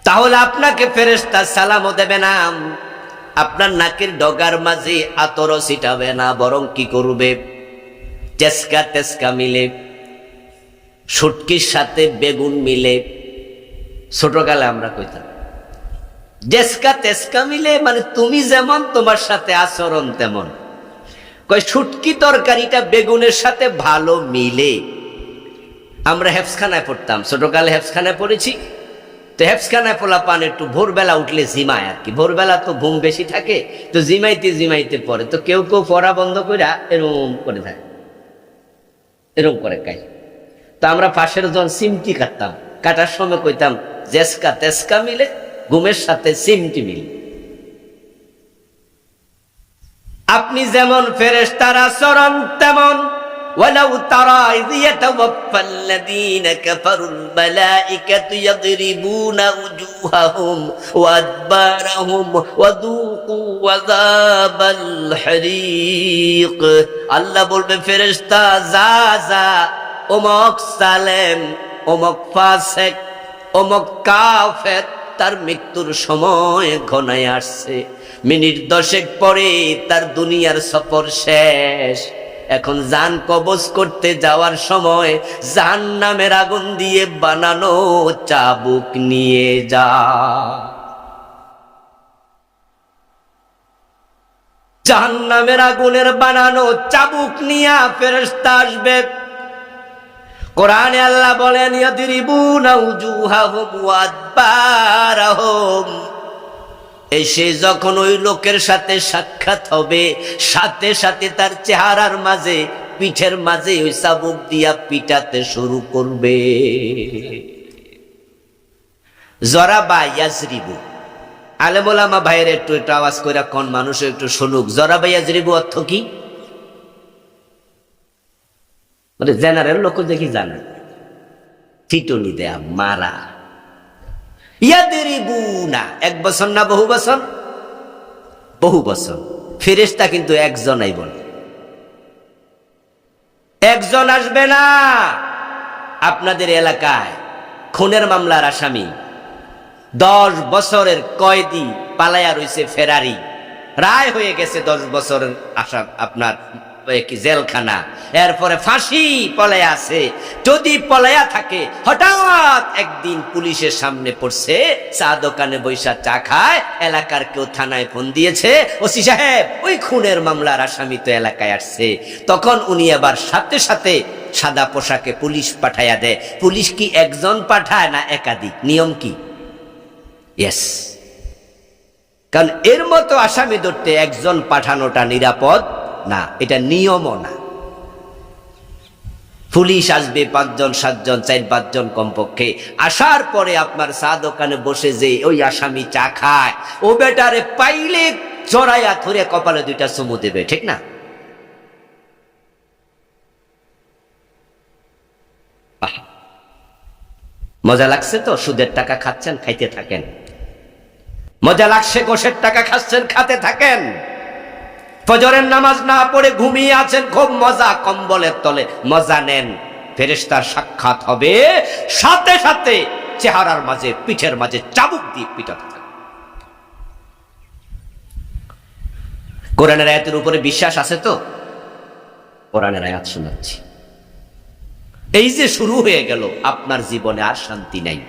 তাহলে আপনাকে ফেরেশতা সালামও দেবে না, আপনার নাকের ডগার মাঝে আতরও ছিটাবে না, বরং কি করবে, টেস্কা টেস্কা মিলে, শুটকির সাথে বেগুন মিলে, ছোটকালে আমরা কইতাম ডেস্কা তেস্কা মিলে, মানে তুমি যেমন তোমার সাথে আচরণ তেমন। কই শুটকি তরকারিটা বেগুনের সাথে ভালো মিলে। আমরা হেফসখানায় পড়তাম, ছোটকালে হেফসখানায় পড়েছি, তো হেফসখানায় পোলা পান একটু ভোরবেলা উঠলে জিমায় আর কি, ভোরবেলা তো ঘুম বেশি থাকে, তো জিমাইতে জিমাইতে পড়ে, তো কেউ কেউ পড়া বন্ধ করে এরম করে থাকে, এরকম করে খাই। তো আমরা পাশের জন সিমটি কাটতাম, কাটার সময় কইতাম জেসকা তেসকা মিলে, ঘুমের সাথে সিমটি মিলে। আপনি যেমন ফেরেশতার আচরণ তেমন। ওয়ালাউ তারা ইয ইয়াতাওয়াফাল্লাযীনা কাফারুল মালাইকাতু ইয়াদরিবুনা উজুহাহুম ওয়া আদবারাহুম ওয়া যুকু আযাবাল হারিক। আল্লাহ বলবে ফেরেশতা যা যা, অমুক সালেম, অমুক ফাসিক, অমুক কাফের, তার মৃত্যুর সময় ঘনায় আসছে, মিনিট 10 পরে তার দুনিয়ার সফর শেষ, এখন জান কবজ করতে যাওয়ার সময় জাহান্নামের আগুন দিয়ে বানানো চাবুক নিয়ে যা। জাহান্নামের আগুনের বানানো চাবুক নিয়ে ফেরেশতা আসবে। কোরআনে আল্লাহ বলেন ইয়াদরিবুনা উজুহাহুম ওয়া আদবারাহুম, এসে যখন ওই লোকের সাথে সাক্ষাৎ হবে, সাথে সাথে তার চেহারার মাঝে, পিঠের মাঝে ওই চাবুক দিয়া পিটাতে শুরু করবে। জরাবা ইয়াজরিবু, আলেম ওলামা ভাইয়ের একটু একটু আওয়াজ করে কোন মানুষ একটু শুনুক, জরাবা ইয়াজরিবু অর্থ কি? জেনারেল লোক দেখি জানে, টিটনি দেয়া, মারা। ইয়াদরিবুনা, 1 বছর না বহু বছর? বহু বছর। ফেরেশতা কিন্তু একজনই বলে, একজন আসবে না। আপনাদের এলাকায় খুনের মামলার আসামি 10 বছরের কয়েদি পালায়া রইছে, ফেরারি, রায় হয়ে গেছে 10 বছরের আসাম, আপনার জেলখানা, এরপরে ফাঁসি, পলায়া আছে। যদি পলায়া থাকে, হঠাৎ একদিন পুলিশের সামনে পড়ছে, চা দোকানে বৈশা চা খায়, এলাকার কেউ থানায় ফোন দিয়েছে, ওসি সাহেব ওই খুনের মামলার আসামি তো এলাকায় আসছে। তখন উনি আবার সাথে সাথে সাদা পোশাকে পুলিশ পাঠাইয়া দেয়। পুলিশ কি একজন পাঠায় না একাধিক? নিয়ম কি? ইয়েস, কারণ এর মতো আসামি ধরতে একজন পাঠানোটা নিরাপদ না, এটা নিয়মও না। পুলিশ আসবে 5 জন 7 জন 4-5 জন কমপক্ষে, আসার পরে আপনার চা দোকানে বসে যে ওই আসামি চা খায়, ও বেটারে পাইলে জড়াইয়া ধরে কপালে 2টা চুমু দেবে, ঠিক না? মজা লাগছে তো? সুদের টাকা খাচ্ছেন, খাইতে থাকেন। মজা লাগছে, গোশের টাকা খাচ্ছেন, খাতে থাকেন। ফজরের নামাজ না পড়ে ঘুমিয়ে আছেন, খুব মজা, কম্বলের তলে মজা নেন। ফেরেশতার সাক্ষাৎ হবে, সাথে সাথে চেহারার মাঝে, পিঠের মাঝে চাবুক দিয়ে পিটাতে থাকে। কোরআনের আয়াতের উপরে বিশ্বাস আছে তো? কোরআনের আয়াত শোনাচ্ছি। এই যে শুরু হয়ে গেল, আপনার জীবনে আর শান্তি নাই,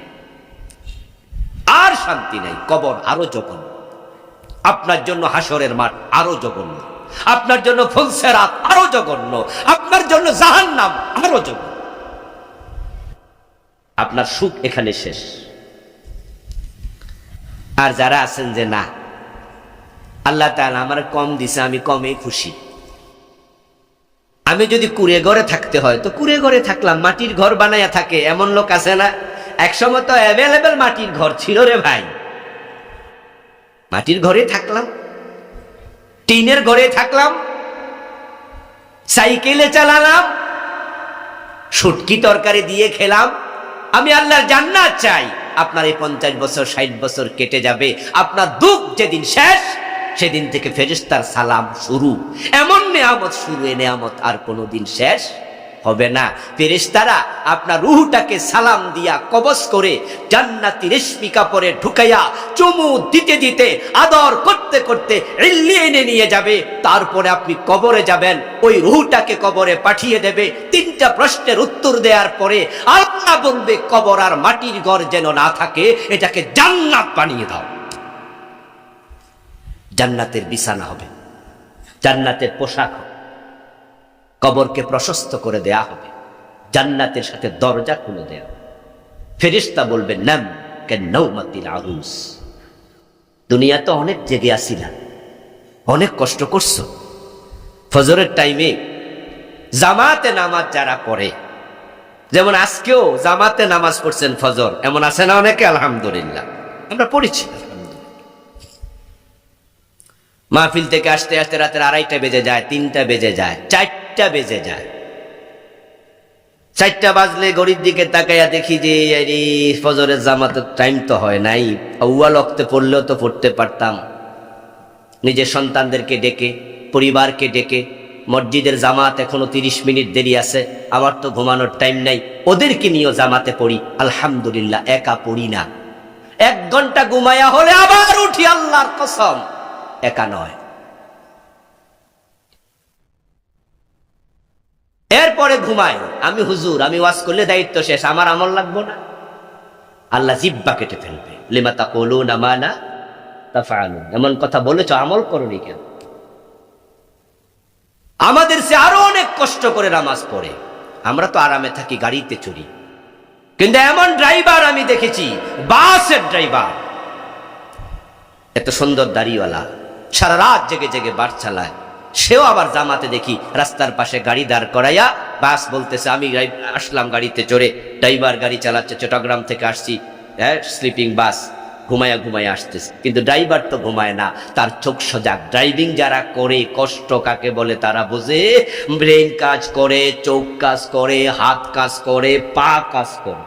আর শান্তি নাই। কবর আরো জঘন্য, আপনার জন্য হাসরের মাঠ আরো জঘন্য, আপনার জন্য ফুলসেরাত আরো জঘন্য, আপনার জন্য জাহান্নাম আরো জঘন্য। আপনার সুখ এখানে শেষ। আর যারা আছেন যে না, আল্লাহ তাআলা আমার কম দিছে, আমি কমে খুশি, আমি যদি কুড়ে ঘরে থাকতে হয় তো কুড়ে ঘরে থাকলাম, মাটির ঘর বানায়া থাকে, এমন লোক আছে না? একসময় তো অ্যাভেলেবেল মাটির ঘর ছিল রে ভাই, মাটির ঘরে থাকলাম, টিনের ঘরে থাকলাম, সাইকেলে চালালাম, শুটকি তরকারি দিয়ে খেলাম। আমি আল্লাহর জান্নাত চাই। আপনার এই 50 বছর 60 বছর কেটে যাবে, আপনার দুঃখ যেদিন শেষ, সেদিন থেকে ফেরেশতার সালাম শুরু। এমন নেয়ামত শুরু, এ নেয়ামত আর কোনোদিন শেষ হবে না। ফেরেশতারা আপনার রূহটাকে সালাম দিয়া কবজ করে জান্নাতি রেশমি কাপড়ে ঢুকাইয়া চুমু দিতে দিতে আদর করতে করতে ইল্লিয়িনে নিয়ে যাবে। তারপরে আপনি কবরে যাবেন, ওই রূহটাকে কবরে পাঠিয়ে দেবে। 3টা প্রশ্নের উত্তর দেওয়ার পরে আল্লাহ বলবে, কবর আর মাটির ঘর যেন না থাকে, এটাকে জান্নাত বানিয়ে দাও। জান্নাতের বিছানা হবে, জান্নাতের পোশাক হবে, কবরকে প্রশস্ত করে দেয়া হবে, জান্নাতের সাথে দরজা খুলে দেয়া। ফেরেশতা বলবে, নাম কান্নাউমাতিল আরুস। দুনিয়াতে অনেক জেগে আসিলা, অনেক কষ্ট করছো। ফজরের টাইমে জামাতে নামাজ যারা পড়ে, যেমন আজকেও জামাতে নামাজ পড়ছেন ফজর, এমন আছে না অনেকে? আলহামদুলিল্লাহ, আমরা পড়েছি। মাহফিল থেকে আসতে আসতে রাতের 2:30 বেজে যায়, 3টা বেজে যায়, 4টা বেজে যায়। 4টা বাজলে ঘড়ির দিকে তাকাইয়া দেখি যে ফজরের জামাতের টাইম তো হয় নাই। আউয়াল ওয়াক্তে পড়লেও তো পড়তে পারতাম। নিজের সন্তানদেরকে ডেকে, পরিবারকে ডেকে, মসজিদের জামাত এখনো 30 মিনিট দেরি আছে, আমার তো ঘুমানোর টাইম নাই, ওদেরকে নিয়েও জামাতে পড়ি। আলহামদুলিল্লাহ, একা পড়ি না। 1 ঘন্টা ঘুমায়া হলে আবার উঠি, আল্লাহর কসম, একা নয়। এরপরে ঘুমাই আমি, হুজুর আমি ওয়াজ করলে দায়িত্ব শেষ, আমার আমল লাগবো না। আল্লাহ জিব্বা কেটে ফেলবে, লিমা তাকুলুনা মা লা তাফআলুন। এমন কথা বলেছো, আমল করোনি কেন? আমাদের সে আরো অনেক কষ্ট করে নামাজ পড়ে। আমরা তো আরামে থাকি, গাড়িতে চড়ি, কিন্তু এমন ড্রাইভার আমি দেখেছি, বাসের ড্রাইভার, এত সুন্দর দাড়িওয়ালা, সারা রাত জেগে জেগে বাস চালায়। সেও আবার জামাতে দেখি রাস্তার পাশে গাড়ি দাঁড় করাইয়া বাস বলতেছে, আমি আসলাম গাড়িতে চড়ে, ড্রাইভার গাড়ি চালাচ্ছে, চট্টগ্রাম থেকে আসছি, হ্যাঁ স্লিপিং বাস, ঘুমায়া ঘুমায়া আসতেছে। কিন্তু ড্রাইভার তো ঘুমায় না, তার চোখ সজাগ। ড্রাইভিং যারা করে, কষ্ট কাকে বলে তারা বোঝে। ব্রেন কাজ করে, চোখ কাজ করে, হাত কাজ করে, পা কাজ করে।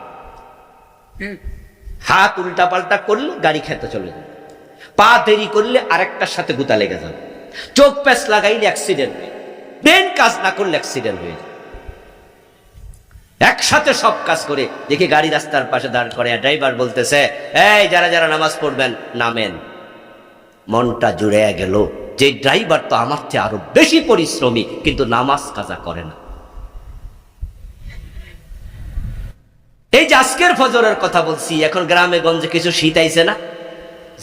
হাত উল্টা পাল্টা করলে গাড়ি খেতে চলে যাবে, পা দেরি করলে আরেকটার সাথে গুতা লেগে যাবে, চোখ প্যাঁচ লাগাইলে অ্যাক্সিডেন্ট, ব্রেন কাজ না করলে অ্যাক্সিডেন্ট হয়ে যায়। একসাথে সব কাজ করে। দেখি গাড়ি রাস্তার পাশে দাঁড় করে, ড্রাইভার বলতেছে, এই যারা যারা নামাজ পড়বেন নামেন। মনটা জুড়ে গেল, যে ড্রাইভার তো আমার চেয়ে আরো বেশি পরিশ্রমী, কিন্তু নামাজ কাজা করে না। এই যে আজকের ফজরের কথা বলছি, এখন গ্রামে গঞ্জে কিছু শীত আইছে না?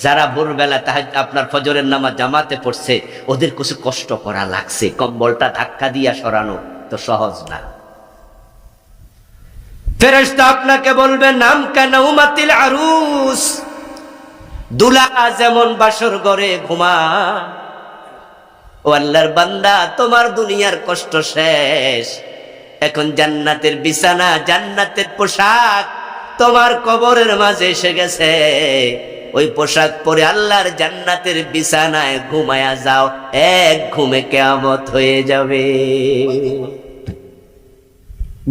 যারা ভোরবেলা আপনার ফজরের নামাজ জামাতে পড়ছে, ওদের কিছু কষ্ট করা লাগছে। কম্বলটা ধাক্কা দিয়া সরানো তো সহজ না। ফেরেশতা আপনাকে বলবে, নাম কানাউমাতিল আরুস। দুলা যেমন বাসর ঘরে ঘুমা, ও আল্লাহর বান্দা, তোমার দুনিয়ার কষ্ট শেষ, এখন জান্নাতের বিছানা, জান্নাতের পোশাক তোমার কবরের মাঝে এসে গেছে। ওই পোশাক পরে আল্লাহর জান্নাতের বিছানায় ঘুমায়া যাও, এক ঘুমে কিয়ামত হয়ে যাবে।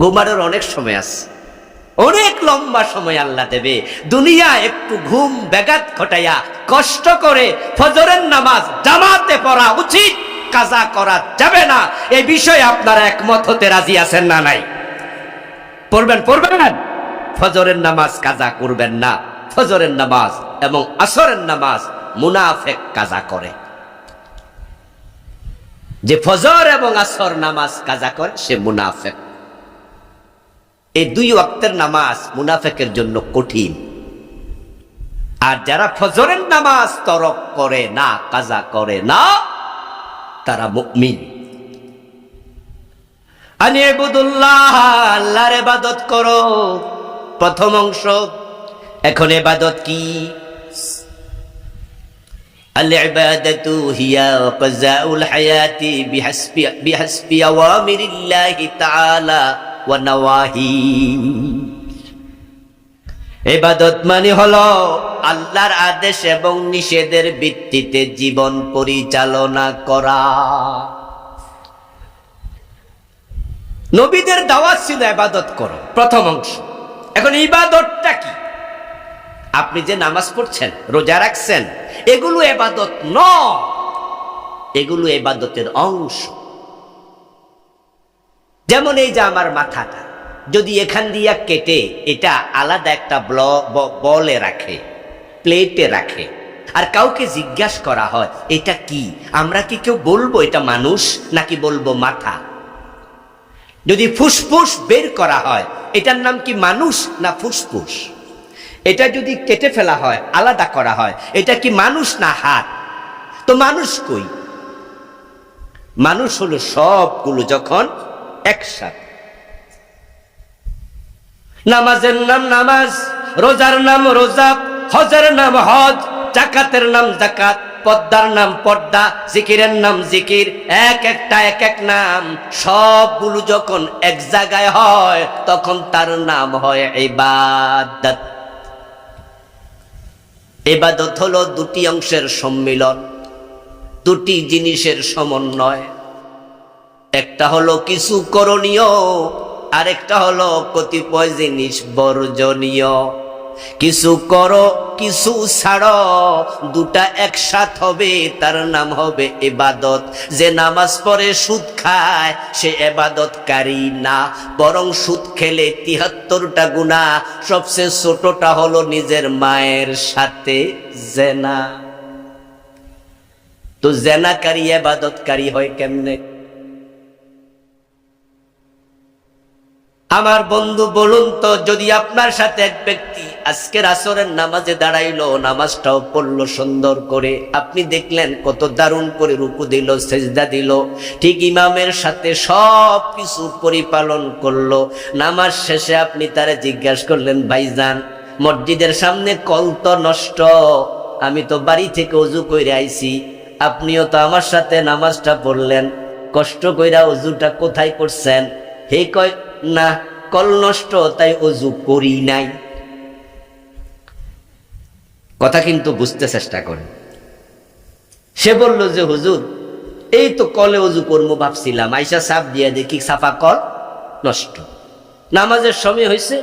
ঘুমানোর অনেক সময় আছে, অনেক লম্বা সময় আল্লাহ দেবে। দুনিয়া একটু ঘুম ব্যাঘাত ঘটাইয়া কষ্ট করে ফজরের নামাজ জামাতে পড়া উচিত, কাজা করা যাবে না। এই বিষয়ে আপনারা একমত হতে রাজি আছেন না নাই? পড়বেন ফজরের নামাজ কাজা করবেন না। ফজরের নামাজ এবং আসরের নামাজ মুনাফিক কাজা করে। যে ফজর এবং আসর নামাজ কাজা করে সে মুনাফিক। এই দুই ওয়াক্তের নামাজ মুনাফিকের জন্য কঠিন। আর যারা ফজরের নামাজ তরক করে না, কাজা করে না, তারা মুমিন। আনিবুদুল্লাহ, আল্লাহর ইবাদত করো, প্রথম অংশ। এখন ইবাদত কি? আল ইবাদাতু হিয়া কাযাউল হায়াতি বিহাসবি আওয়ামিরিল্লাহি তাআলা ওয়া নাওয়াহি। ইবাদত মানে হলো আল্লাহর আদেশ এবং নিষেধের ভিত্তিতে জীবন পরিচালনা করা। নবীদের দাওয়াত ছিল ইবাদত করো, প্রথম অংশ। এখন ইবাদতটা কি? আপনি যে নামাজ পড়ছেন, রোজা রাখছেন, এগুলো ইবাদত নয়, এগুলো ইবাদতের অংশ। যেমন এই যে আমার মাথাটা যদি এখান দিয়া কেটে এটা আলাদা একটা বলে রাখে, প্লেটে রাখে, আর কাউকে জিজ্ঞাসা করা হয় এটা কি, আমরা কি কেউ বলবো এটা মানুষ নাকি বলবো মাথা? যদি ফুসফুস বের করা হয় এটার নাম কি মানুষ না ফুসফুস? এটা যদি কেটে ফেলা হয়, আলাদা করা হয়, এটা কি মানুষ না হাত? তো মানুষ কই? মানুষ হলো সবগুলো যখন একসাথে। নামাজের নাম নামাজ, রোজার নাম রোজা, হজের নাম হজ, যাকাতের নাম যাকাত, পর্দার নাম পর্দা, জিকিরের নাম জিকির, এক একটা এক এক নাম। সবগুলো যখন এক জায়গায় হয় তখন তার নাম হয় ইবাদত। ইবাদত হলো দুটি অংশের সম্মিলন, দুটি জিনিসের সমন্বয়। একটা হলো কিছু করণীয়, আরেকটা হলো কতিপয় জিনিস বর্জনীয়। কিছু করো, কিছু ছাড়ো, দুটা একসাথ হবে, তার নাম হবে ইবাদত। যে নামাজ পড়ে সুদ খায় সে ইবাদতকারী না, বরং সুদ খেলে ৭৩টা গুনাহ, সবচেয়ে ছোটটা হলো নিজের মায়ের সাথে জেনা। তো জেনাকারী ইবাদতকারী হয় কেমনে? আমার বন্ধু বলুন তো, যদি আপনার সাথে এক ব্যক্তি আজকের আসরের নামাজে দাঁড়াইলো, নামাজটাও পড়লো সুন্দর করে, আপনি দেখলেন কত দারুণ করে রুকু দিল, সেজদা দিল, ঠিক ইমামের সাথে সব কিছু পরিপালন করলো। নামাজ শেষে আপনি তারে জিজ্ঞাসা করলেন, ভাইজান মসজিদের সামনে কল তো নষ্ট, আমি তো বাড়ি থেকে ওযু কইরা আইছি, আপনিও তো আমার সাথে নামাজটা পড়লেন, কষ্ট কইরা ওযুটা কোথায় করছেন? হে কয়, না কল নষ্ট তাই ওযু করি নাই। কথা কিন্তু বুঝতে চেষ্টা করেন। সে বলল যে হুজুর এই তো কলে ওযু করবো ভাবছিলাম, আইসা সাপ দিয়ে দেখি সাফা কল নষ্ট, নামাজের সময় হয়েছে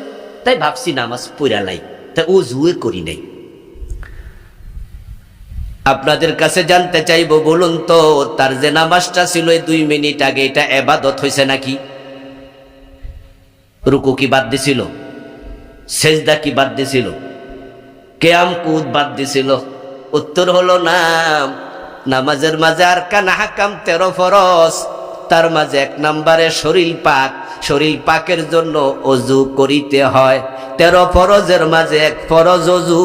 তাই ভাবছি নামাজ পড়া নাই, তাই ওযুই করি নাই। আপনাদের কাছে জানতে চাইবো, বলুন তো তার যে নামাজটা ছিল 2 মিনিট আগে, এটা ইবাদত হয়েছে নাকি? রুকু কি বাদ দিছিল? সেজদা কি বাদ দিছিল? কিয়াম কুদ বাদ দিছিল? উত্তর হলো না। নামাজের মাঝে আরকান আহকাম 13 ফরজ, তার মাঝে 1 নম্বরে শরীর পাক। শরীর পাকের জন্য ওযু করিতে হয়। 13 ফরজের মাঝে 1 ফরজ ওযু।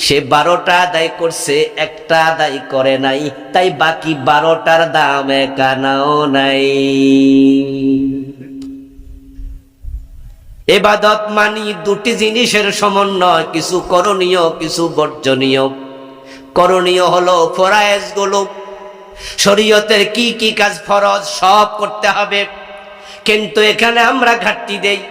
সে 12টা আদায় করছে, একটা আদায় করে নাই, তাই বাকি 12টার দাম একানাও নাই। ইবাদত মানি দুটি জিনিসের সমন্বয়, কিছু করণীয় কিছু বর্জনীয়। করণীয় হলো ফরজ গুলো, শরীয়তের কি কি কাজ ফরজ সব করতে হবে, কিন্তু এখানে আমরা ঘাটতি দেই।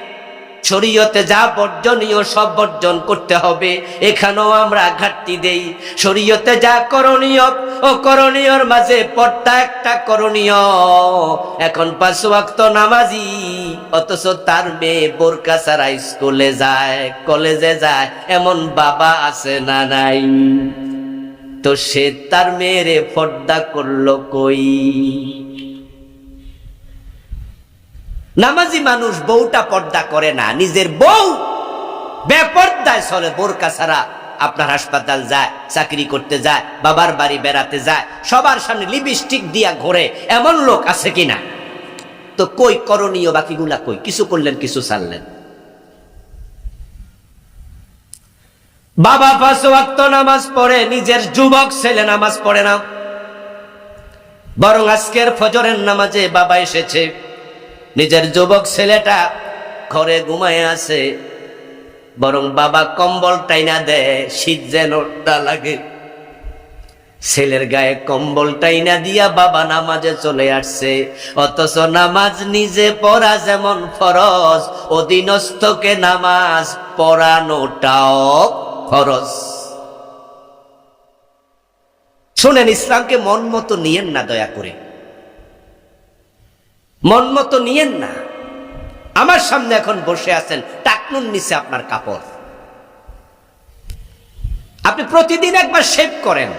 শরীয়তে যা বর্জনীয় সব বর্জন করতে হবে, এখানেও আমরা ঘাটতি দেই। শরীয়তে যা করণীয় ও করণীয়র মাঝে পর্দা একটা করণীয়। এখন 5 ওয়াক্ত নামাজি, অথচ তার মেয়ে বোরকা ছাড়া স্কুলে যায়, কলেজে যায়, এমন বাবা আছে না নাই? তো সে তার মেয়েরে পর্দা করলো কই? নামাজি মানুষ বউটা পর্দা করে না, নিজের বউ বেপর্দায় চলে, বোরকা ছাড়া আপনার হাসপাতাল যায়, চাকরি করতে যায়, বাবার বাড়ি বেড়াতে যায়, সবার সামনে লিপস্টিক দিয়া ঘোরে, এমন লোক আছে কিনা? তো কই করণীয় বাকিগুলা কই? কিছু করলেন, কিছু ছাড়লেন। বাবা 5 ওয়াক্ত নামাজ পড়ে, নিজের যুবক ছেলে নামাজ পড়ে না। বরং আজকের ফজরের নামাজে বাবা এসেছে, নিজের যুবক ছেলেটা ঘরে ঘুমায় আছে, বরং বাবা কম্বল টাইনা দেয়, শীত যেন না লাগে। ছেলের গায়ে কম্বল টাইনা দিয়া বাবা নামাজে চলে আসছে। অথচ নামাজ নিজে পড়া যেমন ফরজ, অধীনস্থকে নামাজ পড়ানোটাও ফরজ। শোনেন, ইসলামকে মন মতো নিয়েন না, দয়া করে মন মতো নিয়েন না। আমার সামনে এখন বসে আছেন, টাকনুর নিচে আপনার কাপড়, আপনি প্রতিদিন একবার শেভ করেন।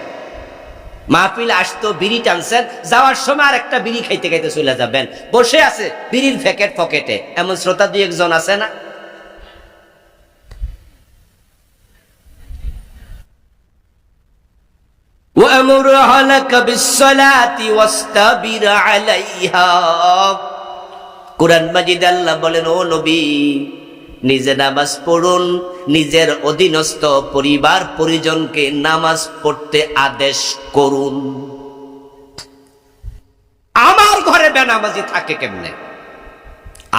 মাহফিল আসতো, বিড়ি টানছেন, যাওয়ার সময় আর একটা বিড়ি খাইতে খাইতে চলে যাবেন, বসে আছে বিড়ির প্যাকেট পকেটে, এমন শ্রোতা 2-1 আছে না? وَأَمُرْ أَهْلَكَ بِالصَّلَاةِ وَاسْتَبِرْ عَلَيْهَا। কুরআন মাজিদে আল্লাহ বলেন, ও নবী, নিজে নামাজ পড়ুন, নিজের অধীনস্থ পরিবার পরিজনকে নামাজ পড়তে আদেশ করুন। আমার ঘরে বেনামাজি থাকে কেমনে?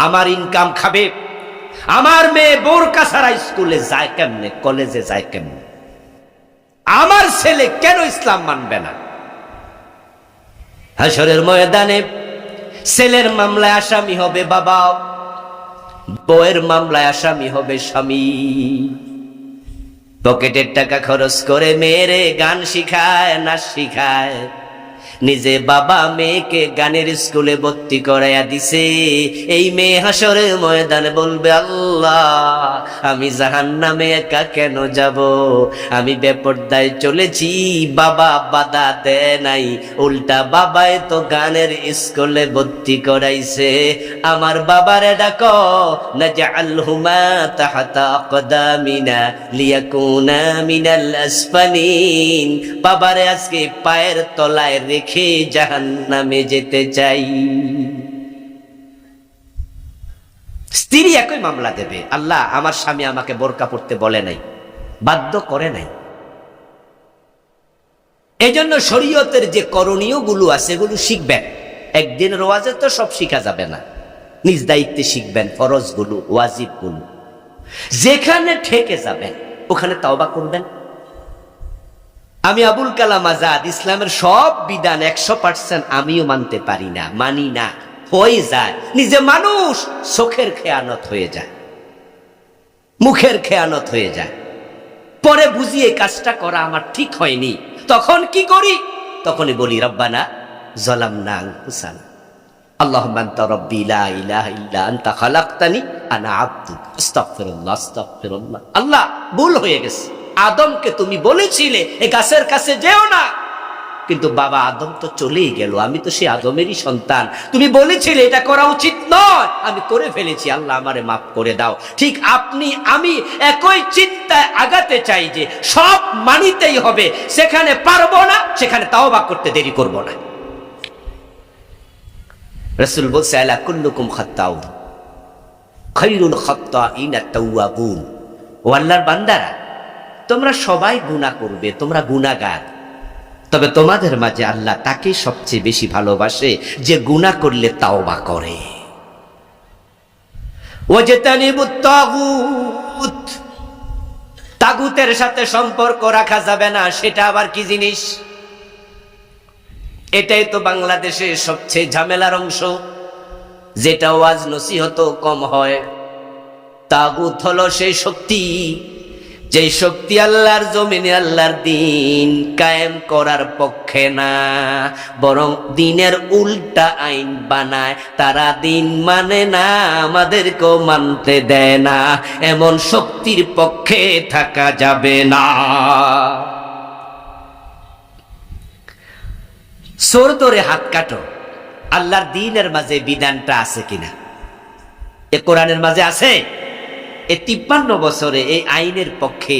আমার ইনকাম খাবে? আমার মেয়ে বোরকা ছাড়া স্কুলে যায় কেমনে, কলেজে যায় কেমনে? আমার ছেলে কেন ইসলাম মানবে না? হাসরের ময়দানে ছেলের মামলায় আসামি হবে বাবা, বউয়ের মামলায় আসামি হবে স্বামী। পকেটের টাকা খরচ করে মেয়েরে গান শিখায়, নাচ শিখায়, নিজে বাবা মেয়েকে গানের স্কুলে ভর্তি করাইয়া দিছে। এই মেয়ে হাসরের ময়দানে বলবে, আল্লাহ, আমি জাহান্নামে একা কেন যাব? আমি বেপরদায় চলেছি, বাবা বাধা দেয় নাই, উল্টা বাবাই তো গানের স্কুলে ভর্তি করাইছে। আমার বাবারে ডাকো, নাজআলহুমা তাহতা আকদামিনা লিয়াকুনা মিনাল আসফালিন। বাবারে আজকে পায়ের তলায় রেখে জাহান্নামে যেতে চাই। স্ত্রী একই মামলা দেবে, আল্লাহ, আমার স্বামী আমাকে বোরকা পড়তে বলে নাই, বাধ্য করে নাই। এজন্য শরীয়তের যে করণীয় গুলো আছে এগুলো শিখবেন। একদিন ওয়াজে তো সব শিখা যাবে না, নিজ দায়িত্বে শিখবেন ফরজ গুলো, ওয়াজিব গুলো। যেখানে ঠেকে যাবেন ওখানে তাওবা করবেন। আমি আবুল কালাম আজাদ ইসলামের সব বিধান 100% আমিও মানতে পারি না, মানি না, হয়ে যায়। নিজে মানুষ, চোখের খেয়ানত হয়ে যায়, মুখের খেয়ানত হয়ে যায়, পরে বুঝি এই কাজটা করা আমার ঠিক হয়নি। তখন কি করি? তখনই বলি, রব্বানা যালামনা আনফুসানা, আল্লাহুম্মা আনতা রাব্বি লা ইলাহা ইল্লা আনতা খালাকতানি আনা আবদুক আস্তাগফিরুল্লাহ আস্তাগফিরুল্লাহ। আল্লাহ, ভুল হয়ে গেছে। আদমকে তুমি বলেছিলে এই গাছের কাছে যেও না, কিন্তু বাবা আদম তো চলেই গেল, আমি তো সেই আদমেরই সন্তান। তুমি বলেছিলে এটা করা উচিত নয়, আমি করে ফেলেছি, আল্লাহ আমারে মাফ করে দাও। ঠিক আপনি আমি একই চিন্তায় আগাতে চাই যে সব মানিতেই হবে, সেখানে পারবো না, সেখানে তাওবা করতে দেরি করব না। রাসূল বলছে, আলা কুল্লুকুম খাত্তাউন খায়রুল খাত্তাইনা তাওয়াবুন। ও আল্লাহর বান্দারা, তোমরা সবাই গুনাহ করবে, তোমরা গুনাহগার, তবে তোমাদের মাঝে আল্লাহ তাকে সবচেয়ে বেশি ভালোবাসে যে গুনাহ করলে তাওবা করে। ওয়াজতানিবুত তাগুত, তাগুতের সাথে সম্পর্ক রাখা যাবে না, সেটা আবার কি জিনিস? এটাই তো বাংলাদেশে সবচেয়ে ঝামেলার অংশ, যেটা ওয়াজ নসিহত কম হয়। তাগুত হলো সেই শক্তি যে শক্তি আল্লাহর জমিনে আল্লাহর দিন কায়েম করার পক্ষে না, বরং দিনের উল্টা আইন বানায়, তারা দিন মানে না, আমাদেরকেও মানতে দেয় না, এমন শক্তির পক্ষে থাকা যাবে না। চোর ধরে হাত কাটো, আল্লাহর দিনের মাঝে বিধানটা আছে কিনা? এ কোরআনের মাঝে আছে? এই 53 বছরে এই আইনের পক্ষে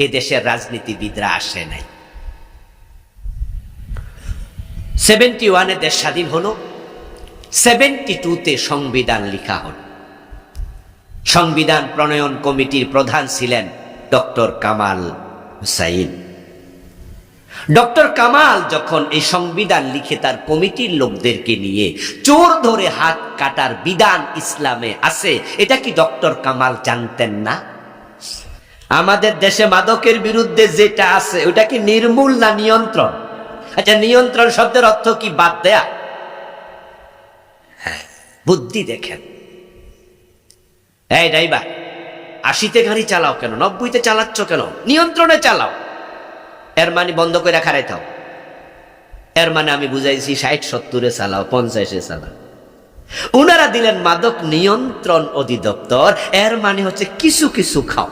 এ দেশের রাজনীতিবিদরা আসে নাই। 71-এ দেশ স্বাধীন হলো, 72-তে সংবিধান লিখা হল। সংবিধান প্রণয়ন কমিটির প্রধান ছিলেন ডক্টর কামাল হুসাইন। ডক্টর কামাল যখন এই সংবিধান লিখে তার কমিটির লোকদেরকে নিয়ে চোর ধরে হাত কাটার বিধান ইসলামে আছে, এটা কি ডক্টর কামাল জানতেন না? আমাদের দেশে মাদকের বিরুদ্ধে যেটা আছে ওটা কি নির্মূল না নিয়ন্ত্রণ? আচ্ছা, নিয়ন্ত্রণ শব্দের অর্থ কি? বাদ দেয়া। হ্যাঁ, বুদ্ধি দেখেন। এই ড্রাইভার, 80-তে গাড়ি চালাও কেন? 90-তে চালাচ্ছ কেন? নিয়ন্ত্রণে চালাও। এর মানে বন্ধ করে খারাই থাও। এর মানে আমি বুঝাইছি 60-70-এ চালাও, 50-এ চালাও। উনারা দিলেন মাদক নিয়ন্ত্রণ অধিদপ্তর, এর মানে হচ্ছে কিছু কিছু খাও।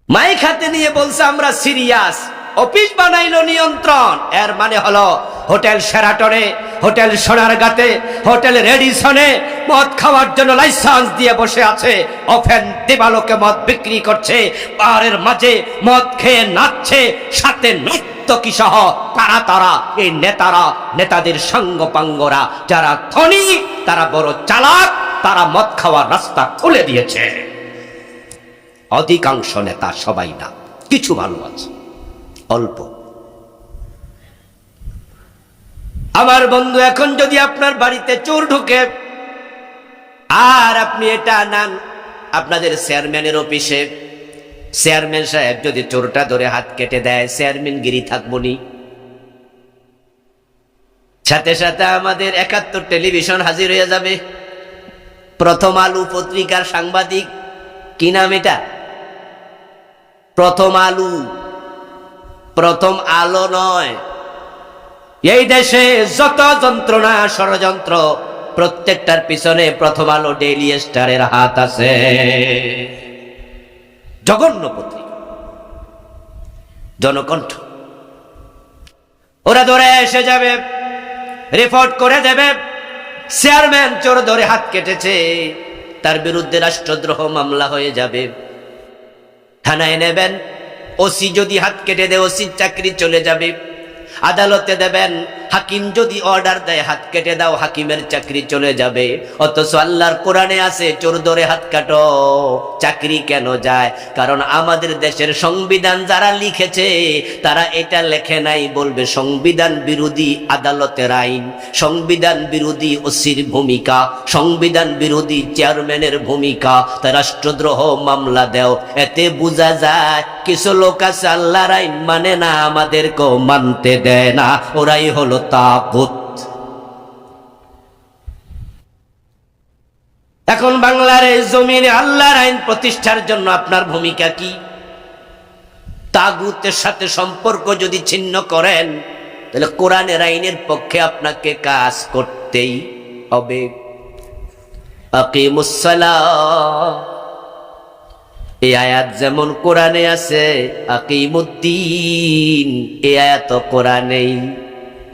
মাইক হাতে নিয়ে বলছে আমরা সিরিয়াস, অফিস বানাইলো নিয়ন্ত্রণ, এর মানে হলো হোটেল শেরাটনে, হোটেল সোনারগাঁতে, হোটেল রেডিসনে মদ খাওয়ার জন্য লাইসেন্স দিয়ে বসে আছে, ওপেন দিবালোকে মদ বিক্রি করছে, পাহাড়ের মাঝে মদ খেয়ে নাচছে, সাথে নর্তকী সহ তারা তারা এই নেতারা, নেতাদের সঙ্গপাঙ্গরা যারা ধনী, তারা বড় চালাক, তারা মদ খাওয়ার রাস্তা খুলে দিয়েছে। অধিকাংশ নেতা, সবাই না, কিছু ভালো আছে, অল্প। আমার বন্ধু, এখন যদি আপনার বাড়িতে চোর ঢুকে আর আপনি এটা আনান আপনাদের চেয়ারম্যানের অফিসে, চেয়ারম্যান সাহেব যদি চোরটা ধরে হাত কেটে দেয়, চেয়ারম্যান গিরি থাকবনি? সাথে সাথে আমাদের 71 টেলিভিশন হাজির হয়ে যাবে। প্রথম আলো পত্রিকার সাংবাদিক, কি নাম এটা? প্রথম আলো। প্রথম আলো নয়। এই দেশে যত যন্ত্রণা ষড়যন্ত্র, প্রত্যেকটার পিছনে প্রথম আলো, ডেইলি স্টারের হাত আছে। জঘন্য পত্রিকা, জনকণ্ঠ। ওরা ধরে এসে যাবে, রিপোর্ট করে দেবে, চেয়ারম্যান চোর ধরে হাত কেটেছে, তার বিরুদ্ধে রাষ্ট্রদ্রোহ মামলা হয়ে যাবে। থানায় নেবেন, ওসি যদি হাত কেটে দেয় ওসির চাকরি চলে যাবে। আদালতে দেবেন, হাকিম যদি অর্ডার দেয় হাত কেটে দাও, হাকিমের চাকরি চলে যাবে। অথচ আল্লাহর কোরআনে আছে চোর ধরে হাত কাটো, চাকরি কেন যায়? কারণ আমাদের দেশের সংবিধান যারা লিখেছে তারা এটা লেখে নাই, বলবে সংবিধান বিরোধী আদালতের আইন, সংবিধান বিরোধী ওসির ভূমিকা, সংবিধান বিরোধী চেয়ারম্যানের ভূমিকা, তা রাষ্ট্রদ্রোহ মামলা দেও। এতে বোঝা যায় কিছু লোক আছে আল্লাহর আইন মানে না, আমাদেরকেও মানতে দেয় না, ওরাই হলো তাগুত। এখন বাংলার এই জমিনে আল্লাহর আইন প্রতিষ্ঠার জন্য আপনার ভূমিকা কি? তাগুতের সাথে সম্পর্ক যদি ছিন্ন করেন, তাহলে কোরআনের আইনের পক্ষে আপনাকে কাজ করতেই হবে। আকিমুস সালাহ, এই আয়াত যেমন কোরআনে আছে, আকিমুদ্দিন এই আয়াত কোরআনেই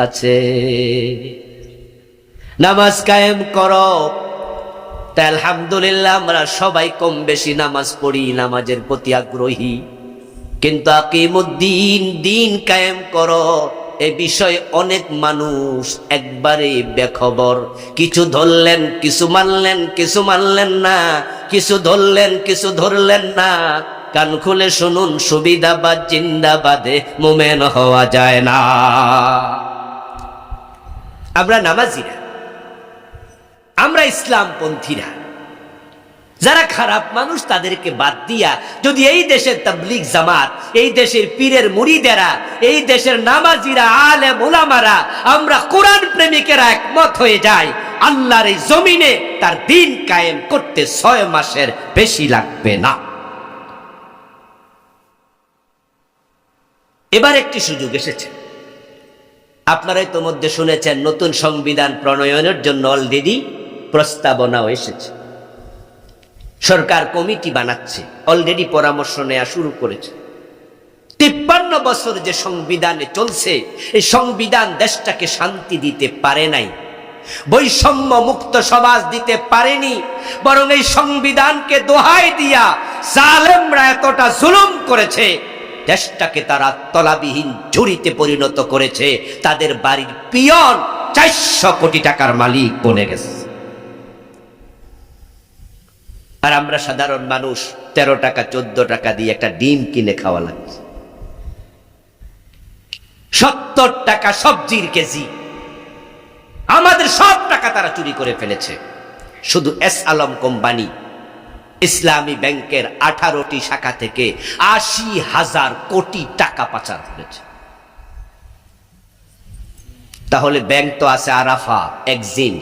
আছে। নামাজ কায়েম করো। তাই আলহামদুলিল্লাহ আমরা সবাই কম বেশি নামাজ পড়ি, নামাজের প্রতি আগ্রহী, কিন্তু আকিমুদ্দিন, দিন কায়েম করো, এ বিষয়ে অনেক মানুষ একবারে বেখবর। কিছু ধরলেন, কিছু মানলেন, কিছু মানলেন না, কিছু ধরলেন, কিছু ধরলেন না। কান খুলে শুনুন, সুবিধাবাদ জিন্দাবাদে মোমেন হওয়া যায় না। আমরা নামাজিরা, আমরা ইসলামপন্থীরা, যারা খারাপ মানুষ তাদেরকে বাদ দিয়া যদি এই দেশের তাবলীগ জামাত, এই দেশের পীরের মুরিদেরা, এই দেশের নামাজিরা, আলেম ওলামারা, আমরা কোরআন প্রেমিকেরা একমত হয়ে যাই, আল্লাহর এই জমিনে তার দিন কায়েম করতে 6 মাসের বেশি লাগবে না। এবার একটি সুযোগ এসেছে। আপনারা ইতোমধ্যে শুনেছেন নতুন সংবিধান প্রণয়নের জন্য অলরেডি প্রস্তাবনাও এসেছে। সরকার কমিটি বানাচ্ছে, অলরেডি পরামর্শ নেওয়া শুরু করেছে। 53 বছর যে সংবিধানে চলছে, এই সংবিধান দেশটাকে শান্তি দিতে পারে নাই, বৈষম্য মুক্ত সমাজ দিতে পারেনি, বরং এই সংবিধানকে দোহাই দিয়া জালেমরা এতটা জুলুম করেছে, দেশটাকে তারা তলাবিহীন ঝুড়িতে পরিণত করেছে। তাদের বাড়ির পিয়ন 400 কোটি টাকার মালিক বনে গেছে। আর আমরা সাধারণ মানুষ 13 টাকা 14 টাকা দিয়ে একটা ডিম কিনে খাওয়া লাগছে। 70 টাকা সবজির কেজি, আমাদের সব টাকা তারা চুরি করে ফেলেছে। শুধু এস আলম কোম্পানি ইসলামী ব্যাংকের 18টি শাখা থেকে 80,000 কোটি টাকা পাচার করেছে। তাহলে ব্যাংক তো আছে আরাফা, এক্সিম,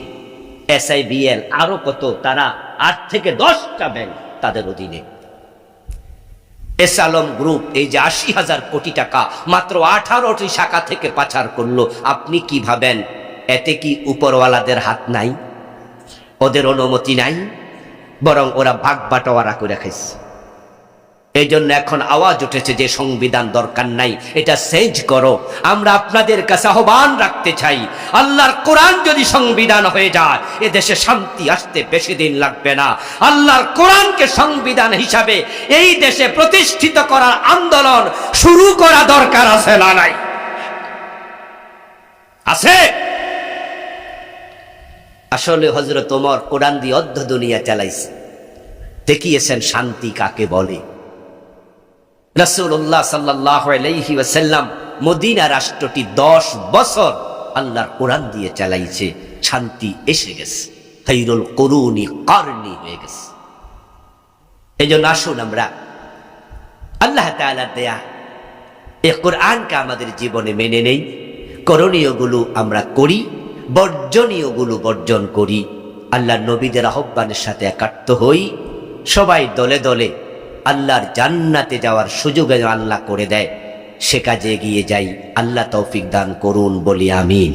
SIBL, আরো কত, তারা 8 থেকে 10টা ব্যাংক তাদের অধীনে। এস আলম গ্রুপ এই যে 80,000 কোটি টাকা মাত্র 18টি শাখা থেকে পাচার করলো, আপনি কি ভাবেন এতে কি উপরওয়ালাদের হাত নাই? ওদের অনুমতি নাই? বরং ওরা ভাগ বাটোয়ারা করে খাইছে। এই জন্য এখন আওয়াজ উঠেছে যে সংবিধান দরকার নাই, এটা চেঞ্জ করো। আমরা আপনাদের কাছে আহ্বান রাখতে চাই, আল্লাহর কোরআন যদি সংবিধান হয়ে যায়, এ দেশে শান্তি আসতে বেশি দিন লাগবে না। আল্লাহর কোরআনকে সংবিধান হিসাবে এই দেশে প্রতিষ্ঠিত করার আন্দোলন শুরু করা দরকার আছে না নাই? আছে। আসলে হযরত ওমর কোরআন দিয়ে অর্ধ দুনিয়া চালাইছে, দেখিয়েছেন শান্তি কাকে বলে। রাসূলুল্লাহ সাল্লাল্লাহু আলাইহি ওয়াসাল্লাম মদিনা রাষ্ট্রটি 10 বছর আল্লাহর কোরআন দিয়ে চালাইছে, শান্তি এসে গেছে, খায়রুল কুরুনি কারনি হয়ে গেছে। এই জন্য আসুন আমরা আল্লাহ তাআলার দেয়া এই কোরআনকে আমাদের জীবনে মেনে নেই, করণীয় গুলো আমরা করি, বর্জনীয় গুলো বর্জন করি, আল্লাহর নবীদের আহ্বানের সাথে একাত্ম হই, সবাই দলে দলে আল্লাহর জান্নাতে যাওয়ার সুযোগ আল্লাহ করে দেয়, সে কাজে এগিয়ে যাই। আল্লাহ তৌফিক দান করুন, বলি আমিন।